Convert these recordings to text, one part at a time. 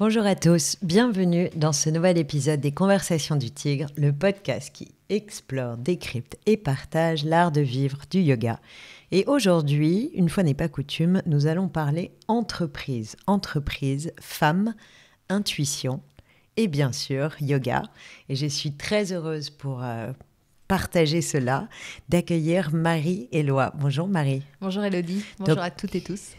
Bonjour à tous, bienvenue dans ce nouvel épisode des Conversations du Tigre, le podcast qui explore, décrypte et partage l'art de vivre du yoga. Et aujourd'hui, une fois n'est pas coutume, nous allons parler entreprise, femmes, intuition et bien sûr yoga. Et je suis très heureuse pour partager cela, d'accueillir Marie-Éloi. Bonjour Marie. Bonjour Elodie, bonjour à toutes et tous.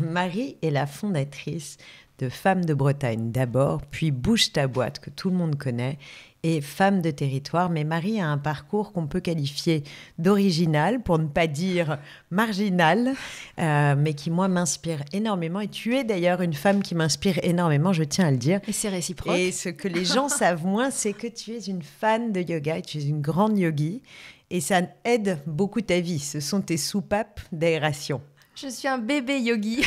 Marie est la fondatrice de Femmes de Bretagne d'abord, puis Bouge ta boîte que tout le monde connaît, et Femmes de territoire. Mais Marie a un parcours qu'on peut qualifier d'original, pour ne pas dire marginal, mais qui moi m'inspire énormément. Et tu es d'ailleurs une femme qui m'inspire énormément, je tiens à le dire. Et c'est réciproque. Et ce que les gens savent moins, c'est que tu es une fan de yoga, et tu es une grande yogi, et ça aide beaucoup ta vie. Ce sont tes soupapes d'aération. Je suis un bébé yogi.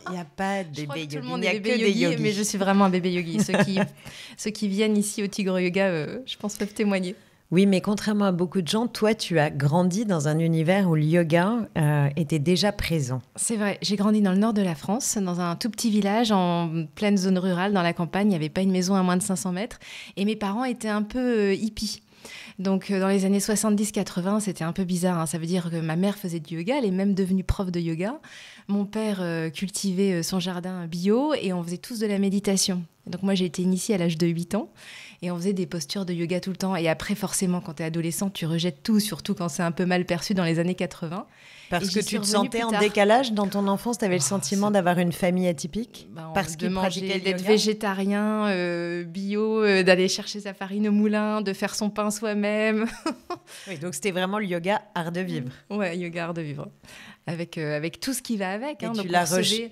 Il n'y a pas de bébé yogi. Tout le monde est bébé yogi, mais je suis vraiment un bébé yogi. Ceux qui viennent ici au Tigre Yoga, je pense, peuvent témoigner. Oui, mais contrairement à beaucoup de gens, toi, tu as grandi dans un univers où le yoga était déjà présent. C'est vrai. J'ai grandi dans le nord de la France, dans un tout petit village en pleine zone rurale, dans la campagne. Il n'y avait pas une maison à moins de 500 mètres. Et mes parents étaient un peu hippies. Donc, dans les années 70-80, c'était un peu bizarre. Hein. Ça veut dire que ma mère faisait du yoga, elle est même devenue prof de yoga. Mon père cultivait son jardin bio et on faisait tous de la méditation. Donc, moi, j'ai été initiée à l'âge de 8 ans et on faisait des postures de yoga tout le temps. Et après, forcément, quand tu es adolescent, tu rejettes tout, surtout quand c'est un peu mal perçu dans les années 80. Parce que tu te sentais en décalage dans ton enfance, tu avais le sentiment d'avoir une famille atypique, parce que d'être végétarien, bio, d'aller chercher sa farine au moulin, de faire son pain soi-même. Oui, donc c'était vraiment le yoga art de vivre. Ouais, yoga art de vivre. Avec tout ce qui va avec. Et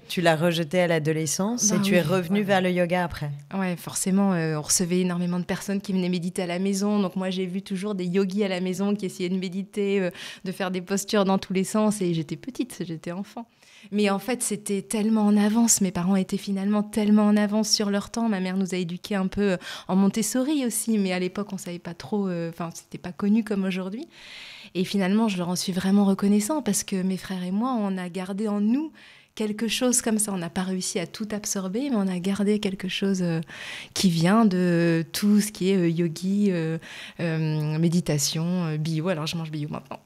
tu l'as rejeté à l'adolescence et tu es revenue vers le yoga après. Ouais, forcément, on recevait énormément de personnes qui venaient méditer à la maison. Donc moi, j'ai vu toujours des yogis à la maison qui essayaient de méditer, de faire des postures dans tous les sens. Et j'étais petite, j'étais enfant. Mais en fait, c'était tellement en avance. Mes parents étaient finalement tellement en avance sur leur temps. Ma mère nous a éduqués un peu en Montessori aussi. Mais à l'époque, on ne savait pas trop... c'était pas connu comme aujourd'hui. Et finalement, je leur en suis vraiment reconnaissant parce que mes frères et moi, on a gardé en nous quelque chose comme ça. On n'a pas réussi à tout absorber, mais on a gardé quelque chose qui vient de tout ce qui est yogi, méditation, bio. Alors, je mange bio maintenant.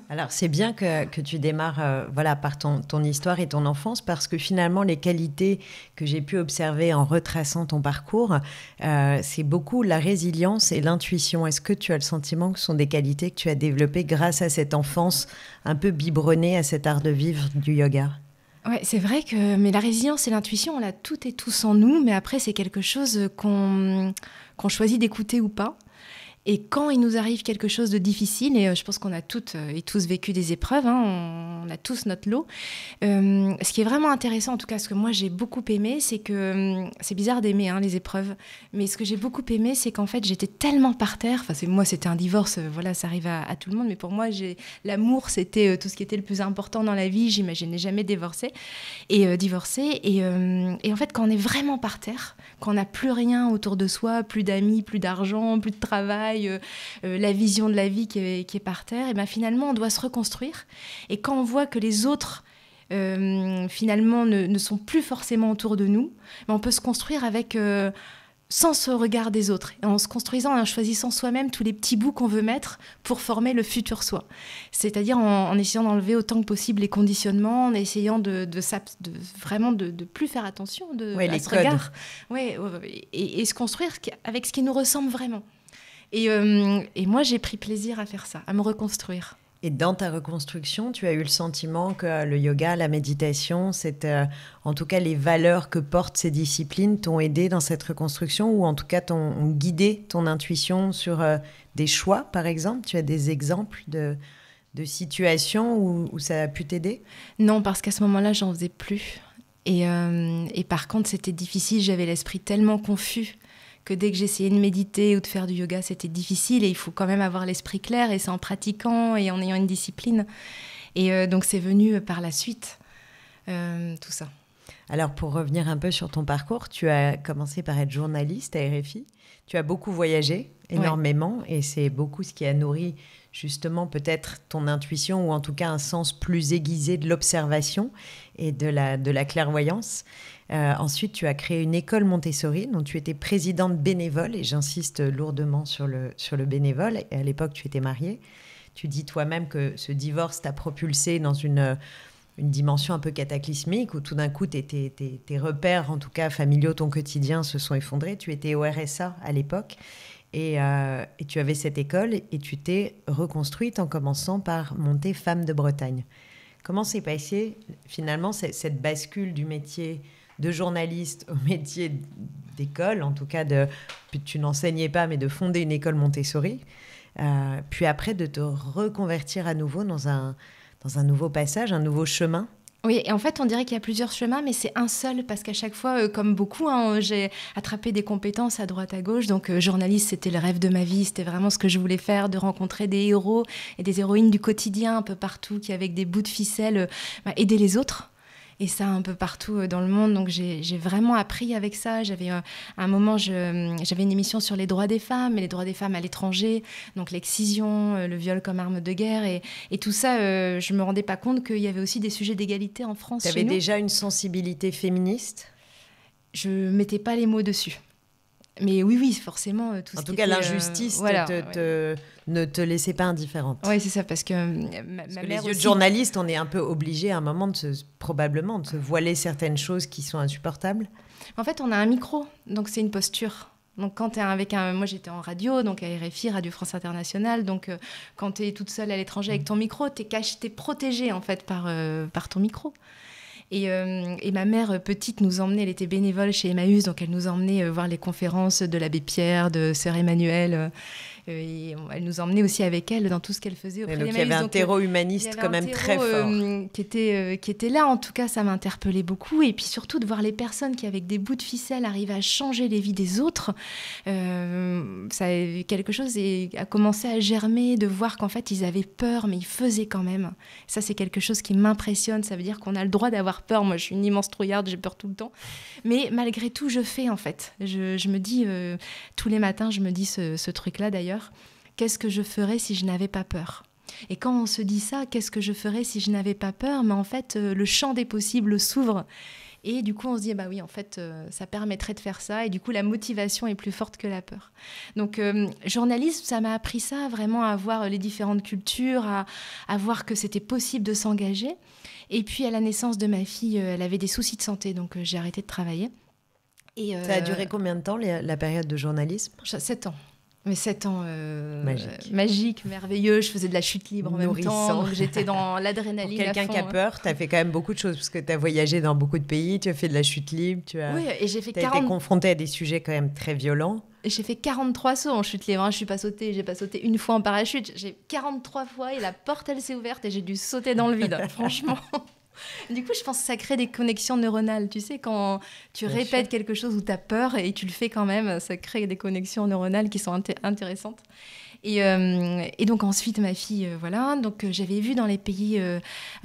Alors, c'est bien que tu démarres par ton histoire et ton enfance parce que finalement, les qualités que j'ai pu observer en retraçant ton parcours, c'est beaucoup la résilience et l'intuition. Est-ce que tu as le sentiment que ce sont des qualités que tu as développées grâce à cette enfance un peu biberonnée à cet art de vivre du yoga ? Ouais, c'est vrai mais la résilience et l'intuition, on l'a toutes et tous en nous, mais après, c'est quelque chose qu'on choisit d'écouter ou pas. Et quand il nous arrive quelque chose de difficile, et je pense qu'on a toutes et tous vécu des épreuves, hein, on a tous notre lot, ce qui est vraiment intéressant, en tout cas ce que moi j'ai beaucoup aimé, c'est que, c'est bizarre d'aimer les épreuves, mais ce que j'ai beaucoup aimé, c'est qu'en fait j'étais tellement par terre, moi c'était un divorce, ça arrive à tout le monde, mais pour moi l'amour c'était tout ce qui était le plus important dans la vie, j'imaginais jamais divorcer, et en fait quand on est vraiment par terre, quand on n'a plus rien autour de soi, plus d'amis, plus d'argent, plus de travail, la vision de la vie qui est par terre, et bien finalement on doit se reconstruire. Et quand on voit que les autres finalement ne sont plus forcément autour de nous, on peut se construire avec sans ce regard des autres, et en se construisant et en choisissant soi-même tous les petits bouts qu'on veut mettre pour former le futur soi. C'est-à-dire en essayant d'enlever autant que possible les conditionnements, en essayant vraiment de plus faire attention à ce regard. Et se construire avec ce qui nous ressemble vraiment. Et moi, j'ai pris plaisir à faire ça, à me reconstruire. Et dans ta reconstruction, tu as eu le sentiment que le yoga, la méditation, en tout cas les valeurs que portent ces disciplines t'ont aidé dans cette reconstruction ou en tout cas t'ont guidé ton intuition sur des choix, par exemple? Tu as des exemples de situations où ça a pu t'aider? Non, parce qu'à ce moment-là, j'en faisais plus. Et par contre, c'était difficile, j'avais l'esprit tellement confus que dès que j'essayais de méditer ou de faire du yoga, c'était difficile et il faut quand même avoir l'esprit clair et c'est en pratiquant et en ayant une discipline. Et donc c'est venu par la suite, tout ça. Alors, pour revenir un peu sur ton parcours, tu as commencé par être journaliste à RFI. Tu as beaucoup voyagé, énormément, et c'est beaucoup ce qui a nourri justement peut-être ton intuition, ou en tout cas un sens plus aiguisé de l'observation et de la clairvoyance. Ensuite, tu as créé une école Montessori dont tu étais présidente bénévole, et j'insiste lourdement sur le bénévole. Et à l'époque, tu étais mariée. Tu dis toi-même que ce divorce t'a propulsé dans une dimension un peu cataclysmique, où tout d'un coup, tes repères, en tout cas familiaux, ton quotidien, se sont effondrés. Tu étais au RSA à l'époque, et tu avais cette école, et tu t'es reconstruite en commençant par monter Femmes de Bretagne. Comment s'est passée finalement cette bascule du métier de journaliste au métier d'école, en tout cas tu n'enseignais pas, mais de fonder une école Montessori, puis après de te reconvertir à nouveau dans un nouveau passage, un nouveau chemin? Oui, et en fait, on dirait qu'il y a plusieurs chemins, mais c'est un seul, parce qu'à chaque fois, comme beaucoup, j'ai attrapé des compétences à droite, à gauche. Donc, journaliste, c'était le rêve de ma vie, c'était vraiment ce que je voulais faire, de rencontrer des héros et des héroïnes du quotidien un peu partout, qui, avec des bouts de ficelle, aider les autres. Et ça, un peu partout dans le monde. Donc, j'ai vraiment appris avec ça. J'avais un moment, j'avais une émission sur les droits des femmes, et les droits des femmes à l'étranger, donc l'excision, le viol comme arme de guerre. Et tout ça, je ne me rendais pas compte qu'il y avait aussi des sujets d'égalité en France. Tu avais déjà une sensibilité féministe? Je ne mettais pas les mots dessus. Mais oui, forcément. En tout cas, l'injustice ne te laissait pas indifférente. Oui, c'est ça, parce que ma mère les yeux aussi... de journaliste, on est un peu obligé à un moment probablement de se voiler certaines choses qui sont insupportables. En fait, on a un micro, donc c'est une posture. Donc quand tu es moi j'étais en radio, donc à RFI, Radio France Internationale, donc quand tu es toute seule à l'étranger avec ton micro, tu es protégée en fait par ton micro. Et ma mère petite nous emmenait, elle était bénévole chez Emmaüs, donc elle nous emmenait voir les conférences de l'abbé Pierre, de sœur Emmanuel. Et elle nous emmenait aussi avec elle dans tout ce qu'elle faisait auprès d'Emmaüs. Il y avait un terreau humaniste quand même très fort. Qui était là, en tout cas, ça m'interpellait beaucoup. Et puis surtout de voir les personnes qui, avec des bouts de ficelle, arrivent à changer les vies des autres. Quelque chose a commencé à germer, de voir qu'en fait, ils avaient peur, mais ils faisaient quand même. Ça, c'est quelque chose qui m'impressionne. Ça veut dire qu'on a le droit d'avoir peur. Moi, je suis une immense trouillarde, j'ai peur tout le temps. Mais malgré tout, je fais, en fait. Je me dis, tous les matins, je me dis ce truc-là, d'ailleurs. Qu'est-ce que je ferais si je n'avais pas peur ? Et quand on se dit ça, qu'est-ce que je ferais si je n'avais pas peur ? Mais en fait, le champ des possibles s'ouvre. Et du coup, on se dit, bah oui, en fait, ça permettrait de faire ça. Et du coup, la motivation est plus forte que la peur. Donc, journalisme, ça m'a appris ça, vraiment à voir les différentes cultures, à voir que c'était possible de s'engager. Et puis, à la naissance de ma fille, elle avait des soucis de santé, donc j'ai arrêté de travailler. Et, ça a duré combien de temps, la période de journalisme ? 7 ans. Mais 7 ans magique, merveilleux. Je faisais de la chute libre en même temps. Donc j'étais dans l'adrénaline. Pour quelqu'un qui a peur, tu as fait quand même beaucoup de choses, parce que tu as voyagé dans beaucoup de pays, tu as fait de la chute libre, oui, et j'ai fait été confrontée à des sujets quand même très violents. Et j'ai fait 43 sauts en chute libre. Je ne suis pas sautée, j'ai pas sauté une fois en parachute. J'ai 43 fois et la porte, elle s'est ouverte et j'ai dû sauter dans le vide, franchement. Du coup, je pense que ça crée des connexions neuronales. Tu sais, quand tu répètes quelque chose où tu as peur et tu le fais quand même, ça crée des connexions neuronales qui sont intéressantes. Et donc ensuite, ma fille, voilà. Donc j'avais vu dans les pays,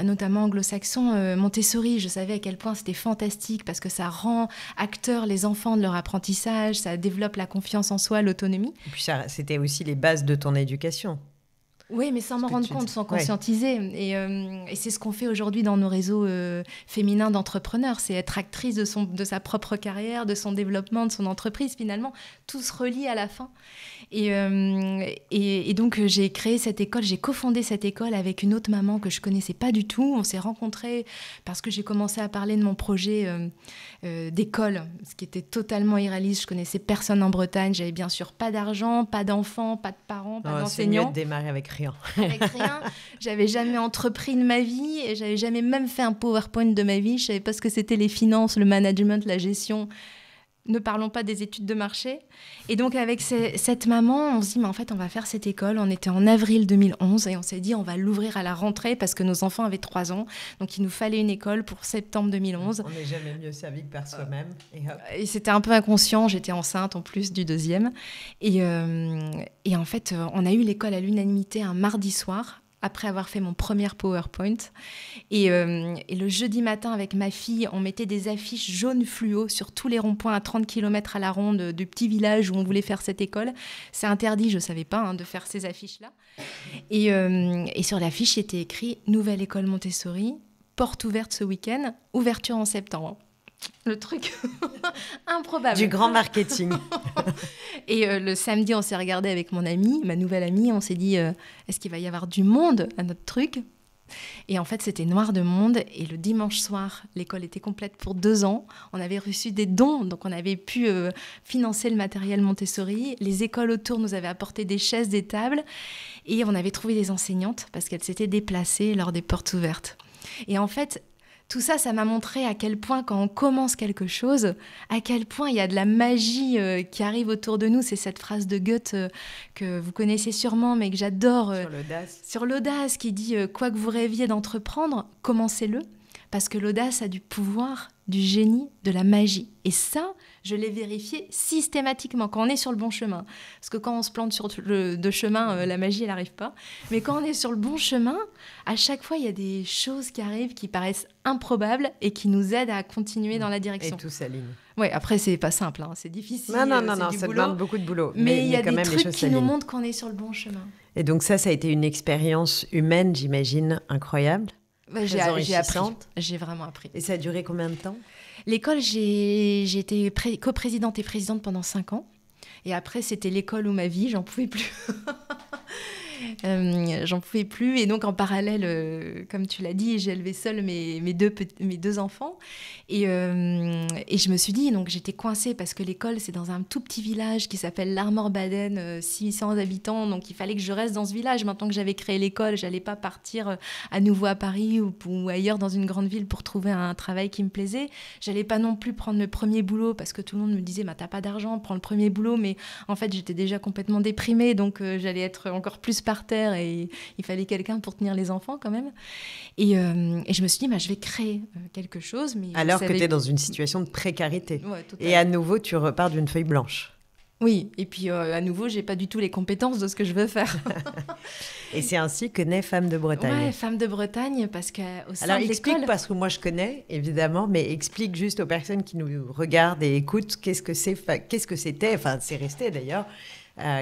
notamment anglo-saxons, Montessori. Je savais à quel point c'était fantastique parce que ça rend acteurs les enfants de leur apprentissage, ça développe la confiance en soi, l'autonomie. Et puis c'était aussi les bases de ton éducation. Oui, mais sans m'en rendre compte, sans conscientiser. Et c'est ce qu'on fait aujourd'hui dans nos réseaux féminins d'entrepreneurs. C'est être actrice de sa propre carrière, de son développement, de son entreprise. Finalement, tout se relie à la fin. Et donc, j'ai créé cette école, j'ai cofondé cette école avec une autre maman que je ne connaissais pas du tout. On s'est rencontrés parce que j'ai commencé à parler de mon projet d'école, ce qui était totalement irréaliste. Je ne connaissais personne en Bretagne. J'avais bien sûr pas d'argent, pas d'enfants, pas de parents, pas d'enseignants. C'est mieux de démarrer avec rien. Avec rien. J'avais jamais entrepris de ma vie et j'avais jamais même fait un PowerPoint de ma vie. Je savais pas ce que c'était les finances, le management, la gestion. Ne parlons pas des études de marché. Et donc, avec cette maman, on se dit, mais en fait, on va faire cette école. On était en avril 2011 et on s'est dit, on va l'ouvrir à la rentrée parce que nos enfants avaient 3 ans. Donc, il nous fallait une école pour septembre 2011. On n'est jamais mieux servi que par soi-même. Et c'était un peu inconscient. J'étais enceinte en plus du 2e. Et en fait, on a eu l'école à l'unanimité un mardi soir. après avoir fait mon premier PowerPoint. Et le jeudi matin, avec ma fille, on mettait des affiches jaunes fluo sur tous les ronds-points à 30 km à la ronde du petit village où on voulait faire cette école. C'est interdit, je ne savais pas, de faire ces affiches-là. Et sur l'affiche, il était écrit « Nouvelle école Montessori, porte ouverte ce week-end, ouverture en septembre ». Le truc improbable. Du grand marketing. Et le samedi, on s'est regardé avec mon amie, ma nouvelle amie, on s'est dit est-ce qu'il va y avoir du monde à notre truc ? Et en fait, c'était noir de monde. Et le dimanche soir, l'école était complète pour 2 ans. On avait reçu des dons, donc on avait pu financer le matériel Montessori. Les écoles autour nous avaient apporté des chaises, des tables. Et on avait trouvé des enseignantes parce qu'elles s'étaient déplacées lors des portes ouvertes. Et en fait, tout ça, ça m'a montré à quel point, quand on commence quelque chose, à quel point il y a de la magie qui arrive autour de nous. C'est cette phrase de Goethe que vous connaissez sûrement, mais que j'adore. Sur l'audace. Sur l'audace, qui dit « Quoi que vous rêviez d'entreprendre, commencez-le ». Parce que l'audace a du pouvoir, du génie, de la magie. Et ça, je l'ai vérifié systématiquement quand on est sur le bon chemin. Parce que quand on se plante sur de chemin, la magie, elle n'arrive pas. Mais quand on est sur le bon chemin, à chaque fois, il y a des choses qui arrivent qui paraissent improbables et qui nous aident à continuer dans la direction. Et tout s'aligne. Oui, après, c'est pas simple, c'est difficile. Non, ça demande beaucoup de boulot. Mais il y a des trucs qui nous montrent qu'on est sur le bon chemin. Et donc ça a été une expérience humaine, j'imagine, incroyable. J'ai appris. J'ai vraiment appris. Et ça a duré combien de temps ? L'école, j'ai été coprésidente et présidente pendant 5 ans. Et après, c'était l'école ou ma vie, j'en pouvais plus. J'en pouvais plus. Et donc, en parallèle, comme tu l'as dit, j'ai élevé seule mes deux enfants. Et je me suis dit, donc j'étais coincée parce que l'école, c'est dans un tout petit village qui s'appelle l'Armor-Baden, 600 habitants. Donc, il fallait que je reste dans ce village. Maintenant que j'avais créé l'école, je n'allais pas partir à nouveau à Paris ou ailleurs dans une grande ville pour trouver un travail qui me plaisait. Je n'allais pas non plus prendre le premier boulot parce que tout le monde me disait, t'as pas d'argent, prends le premier boulot. Mais en fait, j'étais déjà complètement déprimée. Donc, j'allais être encore plus par terre et il fallait quelqu'un pour tenir les enfants quand même. Et je me suis dit, je vais créer quelque chose. Mais alors que tu es dans une situation de précarité. Ouais, et à nouveau, tu repars d'une feuille blanche. Oui, et puis à nouveau, j'ai pas du tout les compétences de ce que je veux faire. Et c'est ainsi que naît Femmes de Bretagne. Ouais, Femmes de Bretagne, parce qu'au sein alors, de explique, l'école... parce que moi je connais, évidemment, mais explique juste aux personnes qui nous regardent et écoutent qu'est-ce que c'était, enfin c'est resté d'ailleurs,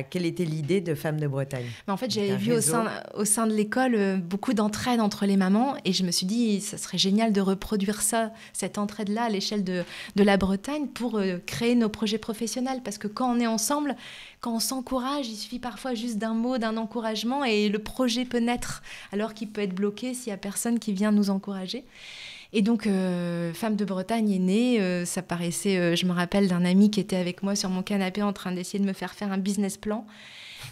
quelle était l'idée de Femmes de Bretagne. En fait, j'avais vu au sein de l'école beaucoup d'entraide entre les mamans et je me suis dit, ça serait génial de reproduire ça, cette entraide-là à l'échelle de la Bretagne pour créer nos projets professionnels. Parce que quand on est ensemble, quand on s'encourage, il suffit parfois juste d'un mot, d'un encouragement et le projet peut naître alors qu'il peut être bloqué s'il n'y a personne qui vient nous encourager. Et donc, Femmes de Bretagne est née. Ça paraissait, je me rappelle d'un ami qui était avec moi sur mon canapé en train d'essayer de me faire un business plan.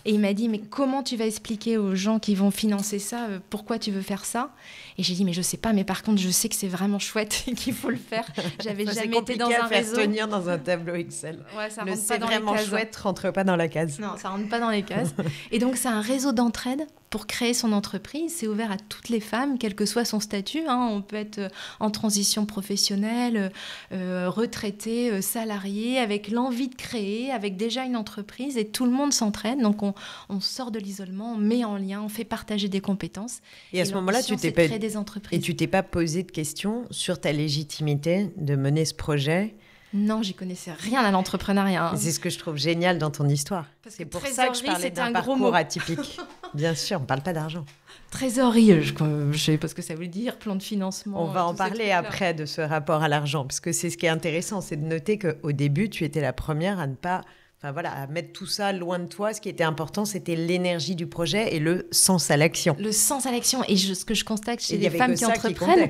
Et il m'a dit, mais comment tu vas expliquer aux gens qui vont financer ça, pourquoi tu veux faire ça ? Et j'ai dit, mais je sais pas, mais par contre, je sais que c'est vraiment chouette et qu'il faut le faire. J'avais jamais été dans un réseau. C'est tenir dans un tableau Excel. Ouais, ça rentre rentre pas dans les cases. C'est vraiment chouette, rentre pas dans la case. Non, ça rentre pas dans les cases. Et donc, c'est un réseau d'entraide pour créer son entreprise. C'est ouvert à toutes les femmes, quel que soit son statut. On peut être en transition professionnelle, retraité, salarié, avec l'envie de créer, avec déjà une entreprise. Et tout le monde s'entraide. Donc, on sort de l'isolement, on met en lien, on fait partager des compétences. Et à ce moment-là, tu t'es pas posé de questions sur ta légitimité de mener ce projet ? Non, j'y connaissais rien à l'entrepreneuriat. C'est ce que je trouve génial dans ton histoire. C'est pour ça que je parlais d'un parcours atypique. Bien sûr, on ne parle pas d'argent. Trésorerie, je sais pas ce que ça veut dire, plan de financement. On va en parler après de ce rapport à l'argent, parce que c'est ce qui est intéressant, c'est de noter qu'au début, tu étais la première à ne pas... à mettre tout ça loin de toi. Ce qui était important, c'était l'énergie du projet et le sens à l'action. Le sens à l'action. Et ce que je constate chez les femmes qui entreprennent,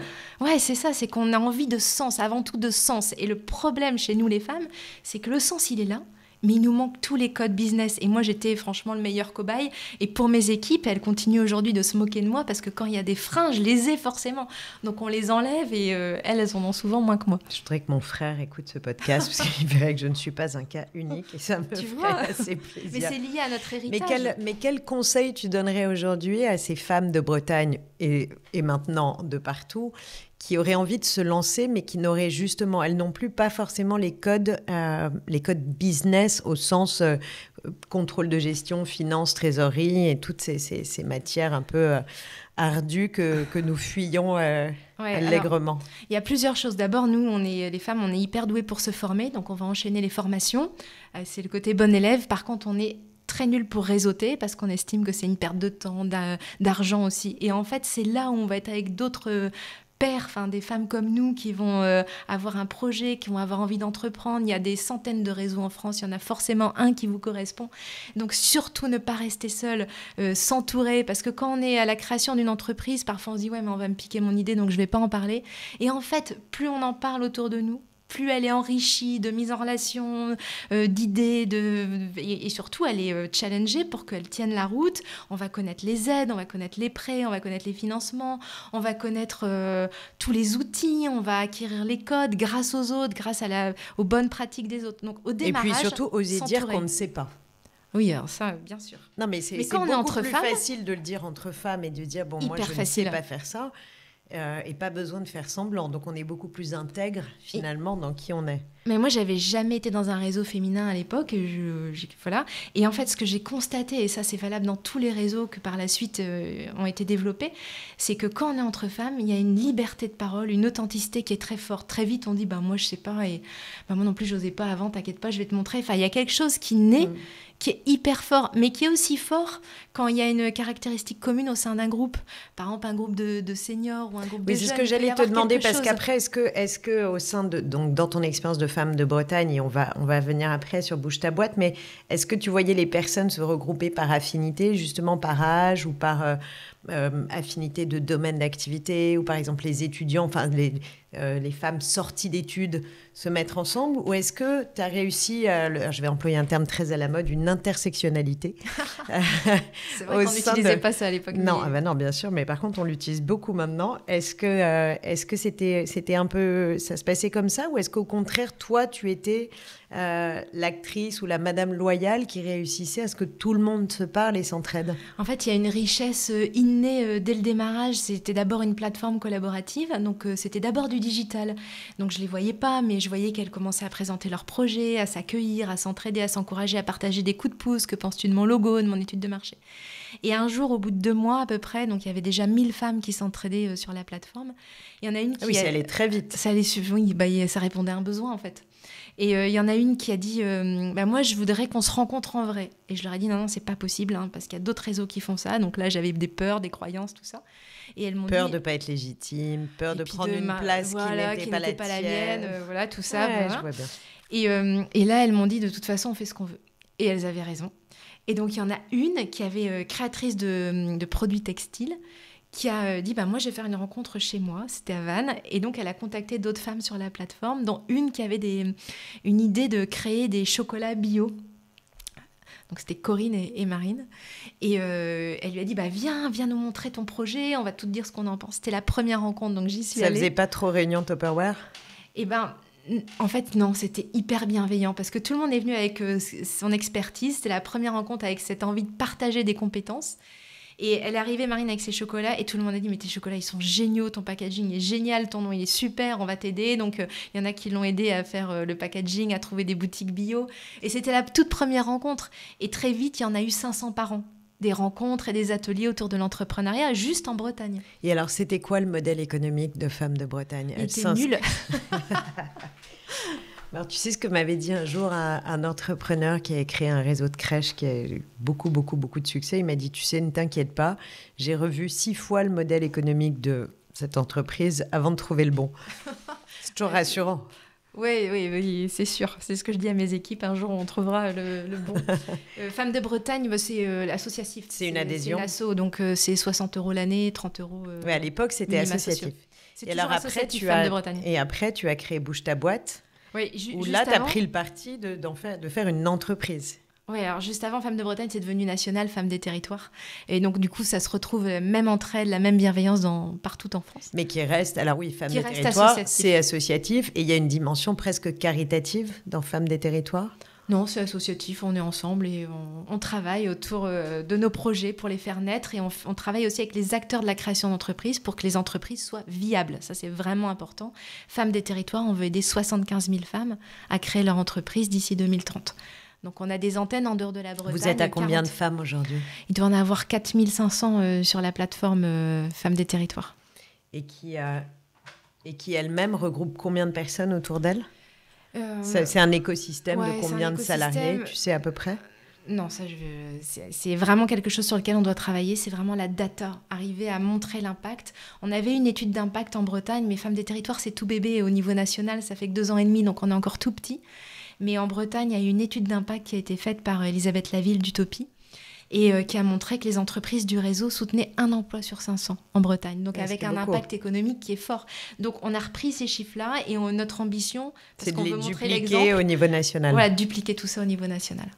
c'est ça, c'est qu'on a envie de sens, avant tout de sens. Et le problème chez nous, les femmes, c'est que le sens, il est là. Mais il nous manque tous les codes business. Et moi, j'étais franchement le meilleur cobaye. Et pour mes équipes, elles continuent aujourd'hui de se moquer de moi parce que quand il y a des freins, je les ai forcément. Donc, on les enlève et elles en ont souvent moins que moi. Je voudrais que mon frère écoute ce podcast parce qu'il verrait que je ne suis pas un cas unique et ça me ferait assez plaisir. Mais c'est lié à notre héritage. Mais quel conseil tu donnerais aujourd'hui à ces femmes de Bretagne et maintenant de partout qui auraient envie de se lancer, mais qui n'auraient justement, elles non plus, pas forcément les codes business au sens contrôle de gestion, finance, trésorerie et toutes ces matières un peu ardues que nous fuyons allègrement. Il y a plusieurs choses. D'abord, nous, les femmes, on est hyper douées pour se former, donc on va enchaîner les formations. C'est le côté bon élève. Par contre, on est très nul pour réseauter parce qu'on estime que c'est une perte de temps, d'argent aussi. Et en fait, c'est là où on va être avec d'autres pères, des femmes comme nous qui vont avoir un projet, qui vont avoir envie d'entreprendre. Il y a des centaines de réseaux en France, il y en a forcément un qui vous correspond. Donc surtout ne pas rester seul, s'entourer, parce que quand on est à la création d'une entreprise, parfois on se dit « ouais, mais on va me piquer mon idée, donc je ne vais pas en parler ». Et en fait, plus on en parle autour de nous, plus elle est enrichie de mise en relation, d'idées, et surtout elle est challengée pour qu'elle tienne la route. On va connaître les aides, on va connaître les prêts, on va connaître les financements, on va connaître tous les outils, on va acquérir les codes grâce aux autres, grâce aux bonnes pratiques des autres. Donc au démarrage, et puis surtout oser dire qu'on ne sait pas. Oui, alors ça, bien sûr. Non, mais c'est beaucoup plus facile de le dire entre femmes et de dire, bon, moi, je ne sais pas faire ça. Et pas besoin de faire semblant. Donc, on est beaucoup plus intègre, finalement, dans qui on est. Mais moi, j'avais jamais été dans un réseau féminin à l'époque. Voilà. Et en fait, ce que j'ai constaté, et ça, c'est valable dans tous les réseaux que par la suite ont été développés, c'est que quand on est entre femmes, il y a une liberté de parole, une authenticité qui est très forte. Très vite, on dit, moi, je sais pas, et moi non plus, j'osais pas avant, t'inquiète pas, je vais te montrer. Enfin, il y a quelque chose qui naît, qui est hyper fort, mais qui est aussi fort quand il y a une caractéristique commune au sein d'un groupe. Par exemple, un groupe de seniors ou un groupe de jeunes. C'est ce que j'allais te demander, parce qu'après, est-ce que au sein donc dans ton expérience de femme de Bretagne, et on va venir après sur Bouge ta boîte, mais est-ce que tu voyais les personnes se regrouper par affinité, justement par âge ou par affinité de domaine d'activité, ou par exemple les étudiants, les femmes sorties d'études se mettre ensemble, ou est-ce que tu as réussi, je vais employer un terme très à la mode, une intersectionnalité? C'est vrai qu'on n'utilisait pas ça à l'époque. Non, non, bien sûr, mais par contre on l'utilise beaucoup maintenant. Est-ce que c'était un peu, ça se passait comme ça, ou est-ce qu'au contraire, toi, tu étais l'actrice ou la madame loyale qui réussissait à ce que tout le monde se parle et s'entraide? En fait, il y a une richesse innée dès le démarrage. C'était d'abord une plateforme collaborative, donc c'était d'abord du digital. Donc je les voyais pas, mais je voyais qu'elles commençaient à présenter leurs projets, à s'accueillir, à s'entraider, à s'encourager, à partager des coups de pouce. Que penses-tu de mon logo, de mon étude de marché? Et un jour, au bout de 2 mois à peu près, donc il y avait déjà 1000 femmes qui s'entraidaient sur la plateforme. Il y en a une qui... Oui, ça allait très vite. Ça répondait à un besoin, en fait. Et il y en a une qui a dit moi, je voudrais qu'on se rencontre en vrai. Et je leur ai dit non, c'est pas possible, parce qu'il y a d'autres réseaux qui font ça. Donc là, j'avais des peurs, des croyances, tout ça. Et elles m'ont peur dit, de ne pas être légitime, peur de prendre une place qui n'était pas la mienne. Voilà, tout ça. Ouais, voilà. je vois bien. Et là, elles m'ont dit de toute façon, on fait ce qu'on veut. Et elles avaient raison. Et donc, il y en a une qui avait créatrice de produits textiles, qui a dit moi je vais faire une rencontre chez moi, c'était à Vannes, et donc elle a contacté d'autres femmes sur la plateforme, dont une qui avait une idée de créer des chocolats bio. Donc c'était Corinne et Marine, et elle lui a dit viens nous montrer ton projet, on va tout te dire ce qu'on en pense. C'était la première rencontre, donc j'y suis allée. Ça faisait pas trop réunion Tupperware? En fait, non, c'était hyper bienveillant parce que tout le monde est venu avec son expertise. C'était la première rencontre avec cette envie de partager des compétences. Et elle est arrivée, Marine, avec ses chocolats, et tout le monde a dit mais tes chocolats, ils sont géniaux, ton packaging est génial, ton nom, il est super, on va t'aider. Donc, il y en a qui l'ont aidé à faire le packaging, à trouver des boutiques bio. Et c'était la toute première rencontre. Et très vite, il y en a eu 500 par an. Des rencontres et des ateliers autour de l'entrepreneuriat, juste en Bretagne. Et alors, c'était quoi le modèle économique de Femmes de Bretagne? Il était nul. Alors, tu sais ce que m'avait dit un jour un entrepreneur qui a créé un réseau de crèches qui a eu beaucoup de succès. Il m'a dit, tu sais, ne t'inquiète pas, j'ai revu 6 fois le modèle économique de cette entreprise avant de trouver le bon. C'est toujours rassurant. Oui, c'est sûr. C'est ce que je dis à mes équipes. Un jour, on trouvera le bon. Femmes de Bretagne, c'est associatif. C'est une adhésion. C'est une asso, donc c'est 60 € l'année, 30 €. Oui, à l'époque, c'était associatif. C'est toujours associatif, Femmes de Bretagne. Et après, tu as créé Bouge ta boîte. Oui, où là, tu as pris le parti de faire une entreprise. Oui, alors juste avant, Femmes de Bretagne, c'est devenu national, Femmes des territoires. Et donc, du coup, ça se retrouve même entre elles, la même bienveillance partout en France. Mais qui reste, alors oui, Femmes des territoires, c'est associatif. Et il y a une dimension presque caritative dans Femmes des territoires? Non, c'est associatif, on est ensemble et on travaille autour de nos projets pour les faire naître, et on travaille aussi avec les acteurs de la création d'entreprises pour que les entreprises soient viables. Ça, c'est vraiment important. Femmes des territoires, on veut aider 75 000 femmes à créer leur entreprise d'ici 2030. Donc, on a des antennes en dehors de la Bretagne. Vous êtes à combien de femmes aujourd'hui ? Il doit en avoir 4500 sur la plateforme Femmes des Territoires. Et qui elle-même regroupe combien de personnes autour d'elle ? C'est un écosystème de combien de salariés, tu sais à peu près ? Non, c'est vraiment quelque chose sur lequel on doit travailler. C'est vraiment la data, arriver à montrer l'impact. On avait une étude d'impact en Bretagne, mais Femmes des Territoires, c'est tout bébé au niveau national. Ça fait que 2 ans et demi, donc on est encore tout petit. Mais en Bretagne, il y a eu une étude d'impact qui a été faite par Elisabeth Laville d'Utopie et qui a montré que les entreprises du réseau soutenaient 1 emploi sur 500 en Bretagne. Donc avec un impact économique qui est fort. Donc on a repris ces chiffres-là et notre ambition, c'est de les dupliquer au niveau national. Voilà, dupliquer tout ça au niveau national.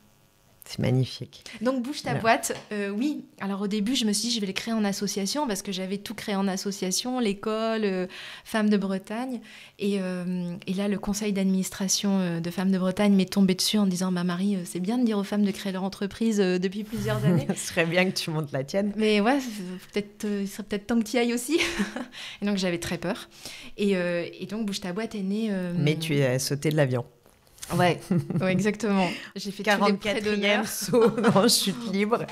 C'est magnifique. Donc, Bouge ta boîte, oui. Alors, au début, je me suis dit, je vais le créer en association parce que j'avais tout créé en association, l'école, Femmes de Bretagne. Et là, le conseil d'administration de Femmes de Bretagne m'est tombé dessus en disant, Marie, c'est bien de dire aux femmes de créer leur entreprise depuis plusieurs années. Ce serait bien que tu montes la tienne. Mais ouais, il serait peut-être temps que tu y ailles aussi. Et donc, j'avais très peur. Et donc, Bouge ta boîte est née... Mais tu as sauté de l'avion. Ouais, exactement. J'ai fait 44e saut en chute libre.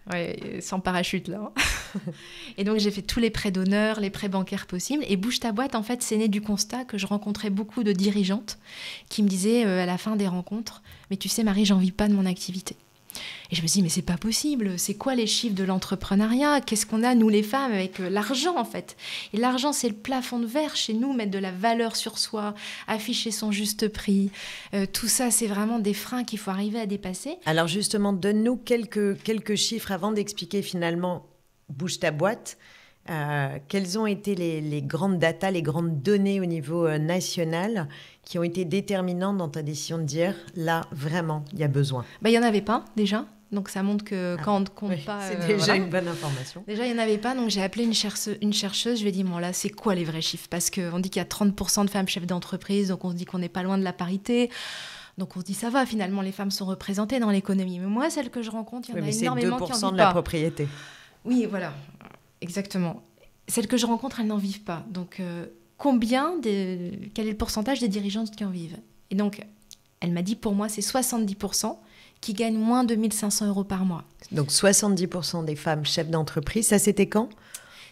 Ouais, sans parachute là. Et donc j'ai fait tous les prêts d'honneur, les prêts bancaires possibles. Et Bouge ta boîte, en fait, c'est né du constat que je rencontrais beaucoup de dirigeantes qui me disaient à la fin des rencontres, mais tu sais Marie, j'en vis pas de mon activité. Et je me dis, mais c'est pas possible, c'est quoi les chiffres de l'entrepreneuriat ? Qu'est-ce qu'on a, nous les femmes, avec l'argent en fait ? Et l'argent, c'est le plafond de verre chez nous, mettre de la valeur sur soi, afficher son juste prix. Tout ça, c'est vraiment des freins qu'il faut arriver à dépasser. Alors justement, donne-nous quelques chiffres avant d'expliquer finalement Bouge ta boîte. Quelles ont été les grandes datas, les grandes données au niveau national qui ont été déterminantes dans ta décision de dire là, vraiment, il y a besoin ? Il n'y en avait pas déjà. Donc ça montre que quand on ne compte pas... C'est déjà une bonne information. Déjà, il n'y en avait pas. Donc j'ai appelé une chercheuse. Je lui ai dit, bon là, c'est quoi les vrais chiffres ? Parce qu'on dit qu'il y a 30% de femmes chefs d'entreprise. Donc on se dit qu'on n'est pas loin de la parité. Donc on se dit, ça va, finalement, les femmes sont représentées dans l'économie. Mais moi, celles que je rencontre, il y en a énormément qui n'en vivent pas. C'est 2% de la propriété. Oui, voilà. Exactement. Celles que je rencontre, elles n'en vivent pas. Donc, quel est le pourcentage des dirigeantes qui en vivent ? Et donc, elle m'a dit, pour moi, c'est 70% qui gagnent moins de 1 500 € par mois. Donc, 70% des femmes chefs d'entreprise, ça c'était quand ?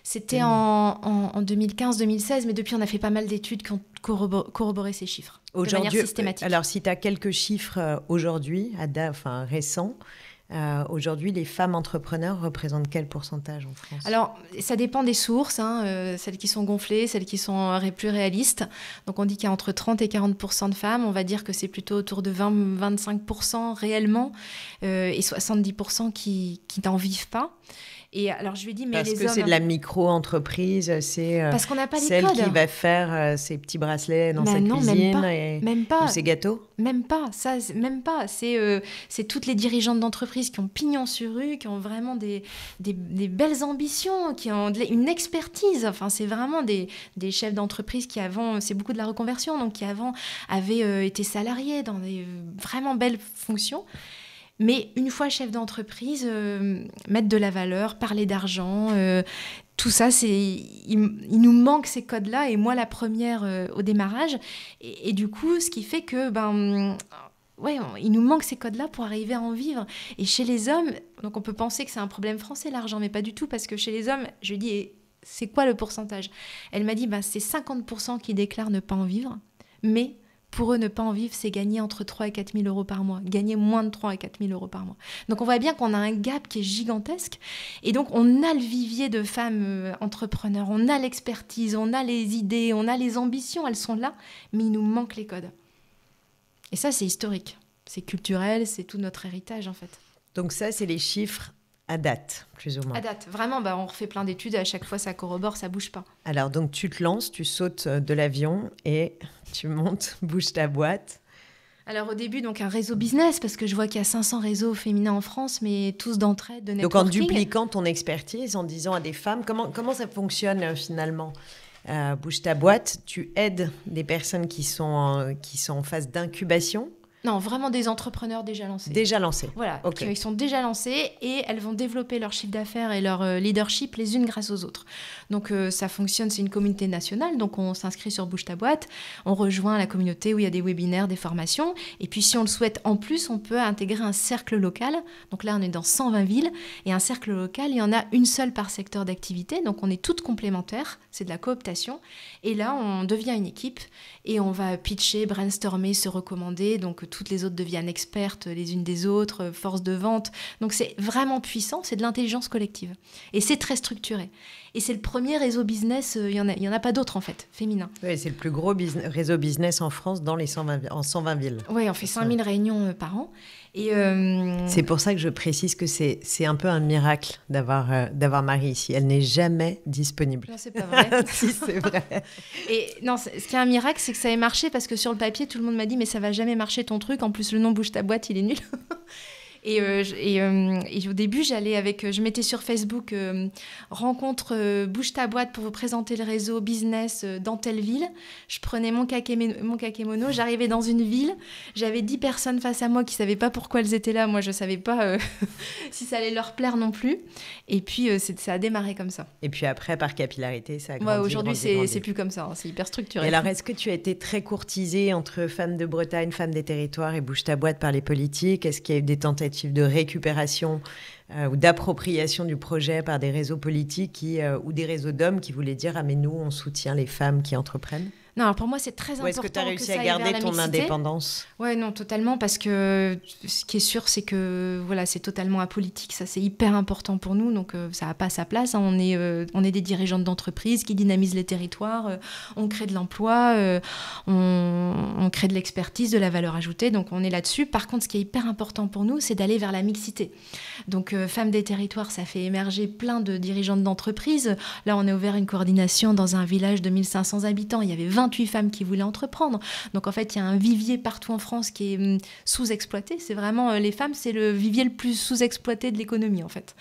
C'était en 2015-2016, mais depuis, on a fait pas mal d'études qui ont corroboré ces chiffres de manière systématique. Alors, si tu as quelques chiffres aujourd'hui, récents, aujourd'hui, les femmes entrepreneurs représentent quel pourcentage en France ? Alors, ça dépend des sources, celles qui sont gonflées, celles qui sont plus réalistes. Donc, on dit qu'il y a entre 30 et 40% de femmes. On va dire que c'est plutôt autour de 20-25% réellement et 70% qui n'en vivent pas. Et alors, je lui ai dit, mais parce les que hommes... c'est de la micro-entreprise, c'est parce qu'on n'a pas les celle codes. Qui va faire ses petits bracelets dans sa cuisine même pas. ou ses gâteaux. Même pas, ça, même pas. C'est toutes les dirigeantes d'entreprise qui ont pignon sur rue, qui ont vraiment des belles ambitions, qui ont une expertise. Enfin, c'est vraiment des chefs d'entreprise qui avant, c'est beaucoup de la reconversion, donc qui avant avaient été salariés dans des vraiment belles fonctions. Mais une fois chef d'entreprise, mettre de la valeur, parler d'argent, tout ça, il nous manque ces codes-là. Et moi, la première au démarrage. Et du coup, ce qui fait que, il nous manque ces codes-là pour arriver à en vivre. Et chez les hommes, donc on peut penser que c'est un problème français, l'argent, mais pas du tout. Parce que chez les hommes, je lui dis, c'est quoi le pourcentage ? Elle m'a dit, c'est 50% qui déclarent ne pas en vivre, mais... Pour eux, ne pas en vivre, c'est gagner entre 3 et 4 000 € par mois. Gagner moins de 3 et 4 000 € par mois. Donc, on voit bien qu'on a un gap qui est gigantesque. Et donc, on a le vivier de femmes entrepreneurs. On a l'expertise, on a les idées, on a les ambitions. Elles sont là, mais il nous manque les codes. Et ça, c'est historique. C'est culturel, c'est tout notre héritage, en fait. Donc ça, c'est les chiffres à date, plus ou moins. À date. Vraiment, on refait plein d'études. À chaque fois, ça corrobore, ça bouge pas. Alors, donc, tu te lances, tu sautes de l'avion et tu montes, Bouge ta boîte. Alors, au début, donc un réseau business, parce que je vois qu'il y a 500 réseaux féminins en France, mais tous d'entraide, de networking. Donc, en dupliquant ton expertise, en disant à des femmes, comment ça fonctionne finalement ? Bouge ta boîte, tu aides des personnes qui sont en phase d'incubation. Non, vraiment des entrepreneurs déjà lancés. Déjà lancés. Voilà, Okay. Ils sont déjà lancés et elles vont développer leur chiffre d'affaires et leur leadership les unes grâce aux autres. Donc ça fonctionne, c'est une communauté nationale, donc on s'inscrit sur Bouge ta boîte, on rejoint la communauté où il y a des webinaires, des formations, et puis si on le souhaite en plus, on peut intégrer un cercle local. Donc là, on est dans 120 villes, et un cercle local, il y en a une seule par secteur d'activité, donc on est toutes complémentaires, c'est de la cooptation, et là, on devient une équipe, et on va pitcher, brainstormer, se recommander, donc toutes les autres deviennent expertes les unes des autres, force de vente. Donc c'est vraiment puissant, c'est de l'intelligence collective. Et c'est très structuré. Et c'est le premier réseau business, il y en a pas d'autres en fait, féminin. Oui, c'est le plus gros réseau business en France dans les 120 villes. Oui, on fait 5000 réunions par an. Et c'est pour ça que je précise que c'est un peu un miracle d'avoir Marie ici. Elle n'est jamais disponible. Non, c'est pas vrai. Si, c'est vrai. Et non, ce qui est un miracle, c'est que ça ait marché parce que sur le papier, tout le monde m'a dit mais ça va jamais marcher ton truc. En plus, le nom Bouge ta boîte, il est nul. Et au début, je mettais sur Facebook rencontre Bouge ta boîte pour vous présenter le réseau business dans telle ville. Je prenais mon kakémono, j'arrivais dans une ville, j'avais 10 personnes face à moi qui ne savaient pas pourquoi elles étaient là. Moi, je ne savais pas si ça allait leur plaire non plus. Et puis, ça a démarré comme ça. Et puis après, par capillarité, ça a grandi. Ouais, aujourd'hui, grandi. C'est plus comme ça, hein, c'est hyper structuré. Et alors, est-ce que tu as été très courtisée entre Femmes de Bretagne, Femmes des Territoires et Bouge ta boîte par les politiques? Est-ce qu'il y a eu des tentatives de récupération ou d'appropriation du projet par des réseaux politiques ou des réseaux d'hommes qui voulaient dire « Ah, mais nous, on soutient les femmes qui entreprennent ». Non, alors pour moi, c'est très important. Ou est-ce que tu as réussi à garder ton indépendance? Ouais, non, totalement, parce que ce qui est sûr, c'est que voilà, c'est totalement apolitique. Ça, c'est hyper important pour nous, donc ça n'a pas sa place. Hein. On est des dirigeantes d'entreprise qui dynamisent les territoires, on crée de l'emploi, on crée de l'expertise, de la valeur ajoutée, donc on est là-dessus. Par contre, ce qui est hyper important pour nous, c'est d'aller vers la mixité. Donc, Femmes des Territoires, ça fait émerger plein de dirigeantes d'entreprise. Là, on a ouvert une coordination dans un village de 1500 habitants. Il y avait 28 femmes qui voulaient entreprendre. Donc, en fait, il y a un vivier partout en France qui est sous-exploité. C'est vraiment, les femmes, c'est le vivier le plus sous-exploité de l'économie, en fait.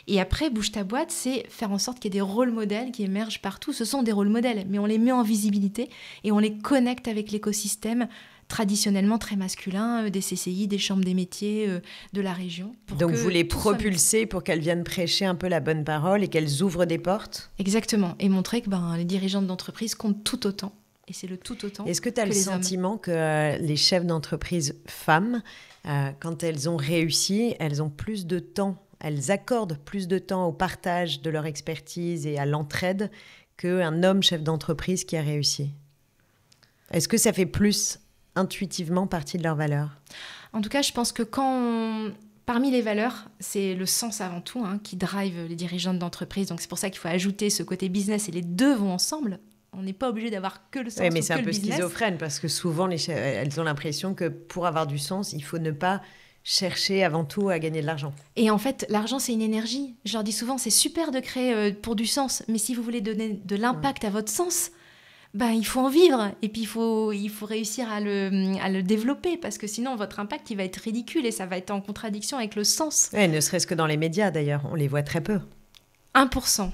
Et après, Bouge ta boîte, c'est faire en sorte qu'il y ait des rôles modèles qui émergent partout. Ce sont des rôles modèles, mais on les met en visibilité et on les connecte avec l'écosystème traditionnellement très masculin, des CCI, des chambres des métiers de la région. Donc vous les propulsez pour qu'elles viennent prêcher un peu la bonne parole et qu'elles ouvrent des portes? Exactement, et montrer que les dirigeantes d'entreprise comptent tout autant. Et c'est le tout autant. Est-ce que tu as le sentiment que les chefs d'entreprise femmes, quand elles ont réussi, elles ont plus de temps, elles accordent plus de temps au partage de leur expertise et à l'entraide qu'un homme chef d'entreprise qui a réussi? Est-ce que ça fait plus intuitivement partie de leurs valeurs? En tout cas, je pense que parmi les valeurs, c'est le sens avant tout qui drive les dirigeantes d'entreprise. Donc c'est pour ça qu'il faut ajouter ce côté business et les deux vont ensemble. On n'est pas obligé d'avoir que le sens ou que le business. Mais c'est un peu schizophrène parce que souvent, elles ont l'impression que pour avoir du sens, il faut ne pas chercher avant tout à gagner de l'argent. Et en fait, l'argent, c'est une énergie. Je leur dis souvent, c'est super de créer pour du sens, mais si vous voulez donner de l'impact à votre sens, il faut en vivre et puis il faut réussir à le développer parce que sinon votre impact il va être ridicule et ça va être en contradiction avec le sens. Ouais, ne serait-ce que dans les médias d'ailleurs, on les voit très peu. 1%.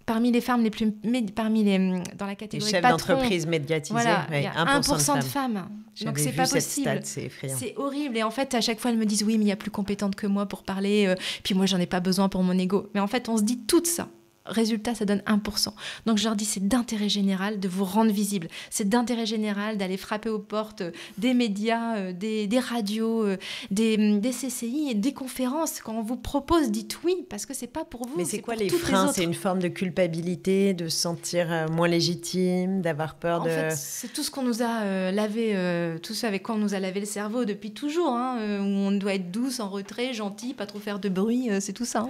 Parmi les femmes dans la catégorie les chefs d'entreprise médiatisés, voilà, il y a 1% de femmes. Donc c'est pas possible. Stat, c'est effrayant. C'est horrible. Et en fait, à chaque fois, elles me disent oui, mais il y a plus compétente que moi pour parler. Puis moi, j'en ai pas besoin pour mon ego. Mais en fait, on se dit tout ça. Résultat, ça donne 1%. Donc, je leur dis, c'est d'intérêt général de vous rendre visible. C'est d'intérêt général d'aller frapper aux portes des médias, des radios, des CCI et des conférences. Quand on vous propose, dites oui, parce que c'est pas pour vous. Mais c'est quoi les freins? C'est une forme de culpabilité, de se sentir moins légitime, d'avoir peur de... En fait, c'est tout ce qu'on nous a lavé, tout ce avec quoi on nous a lavé le cerveau depuis toujours, où on doit être douce, en retrait, gentil, pas trop faire de bruit, c'est tout ça.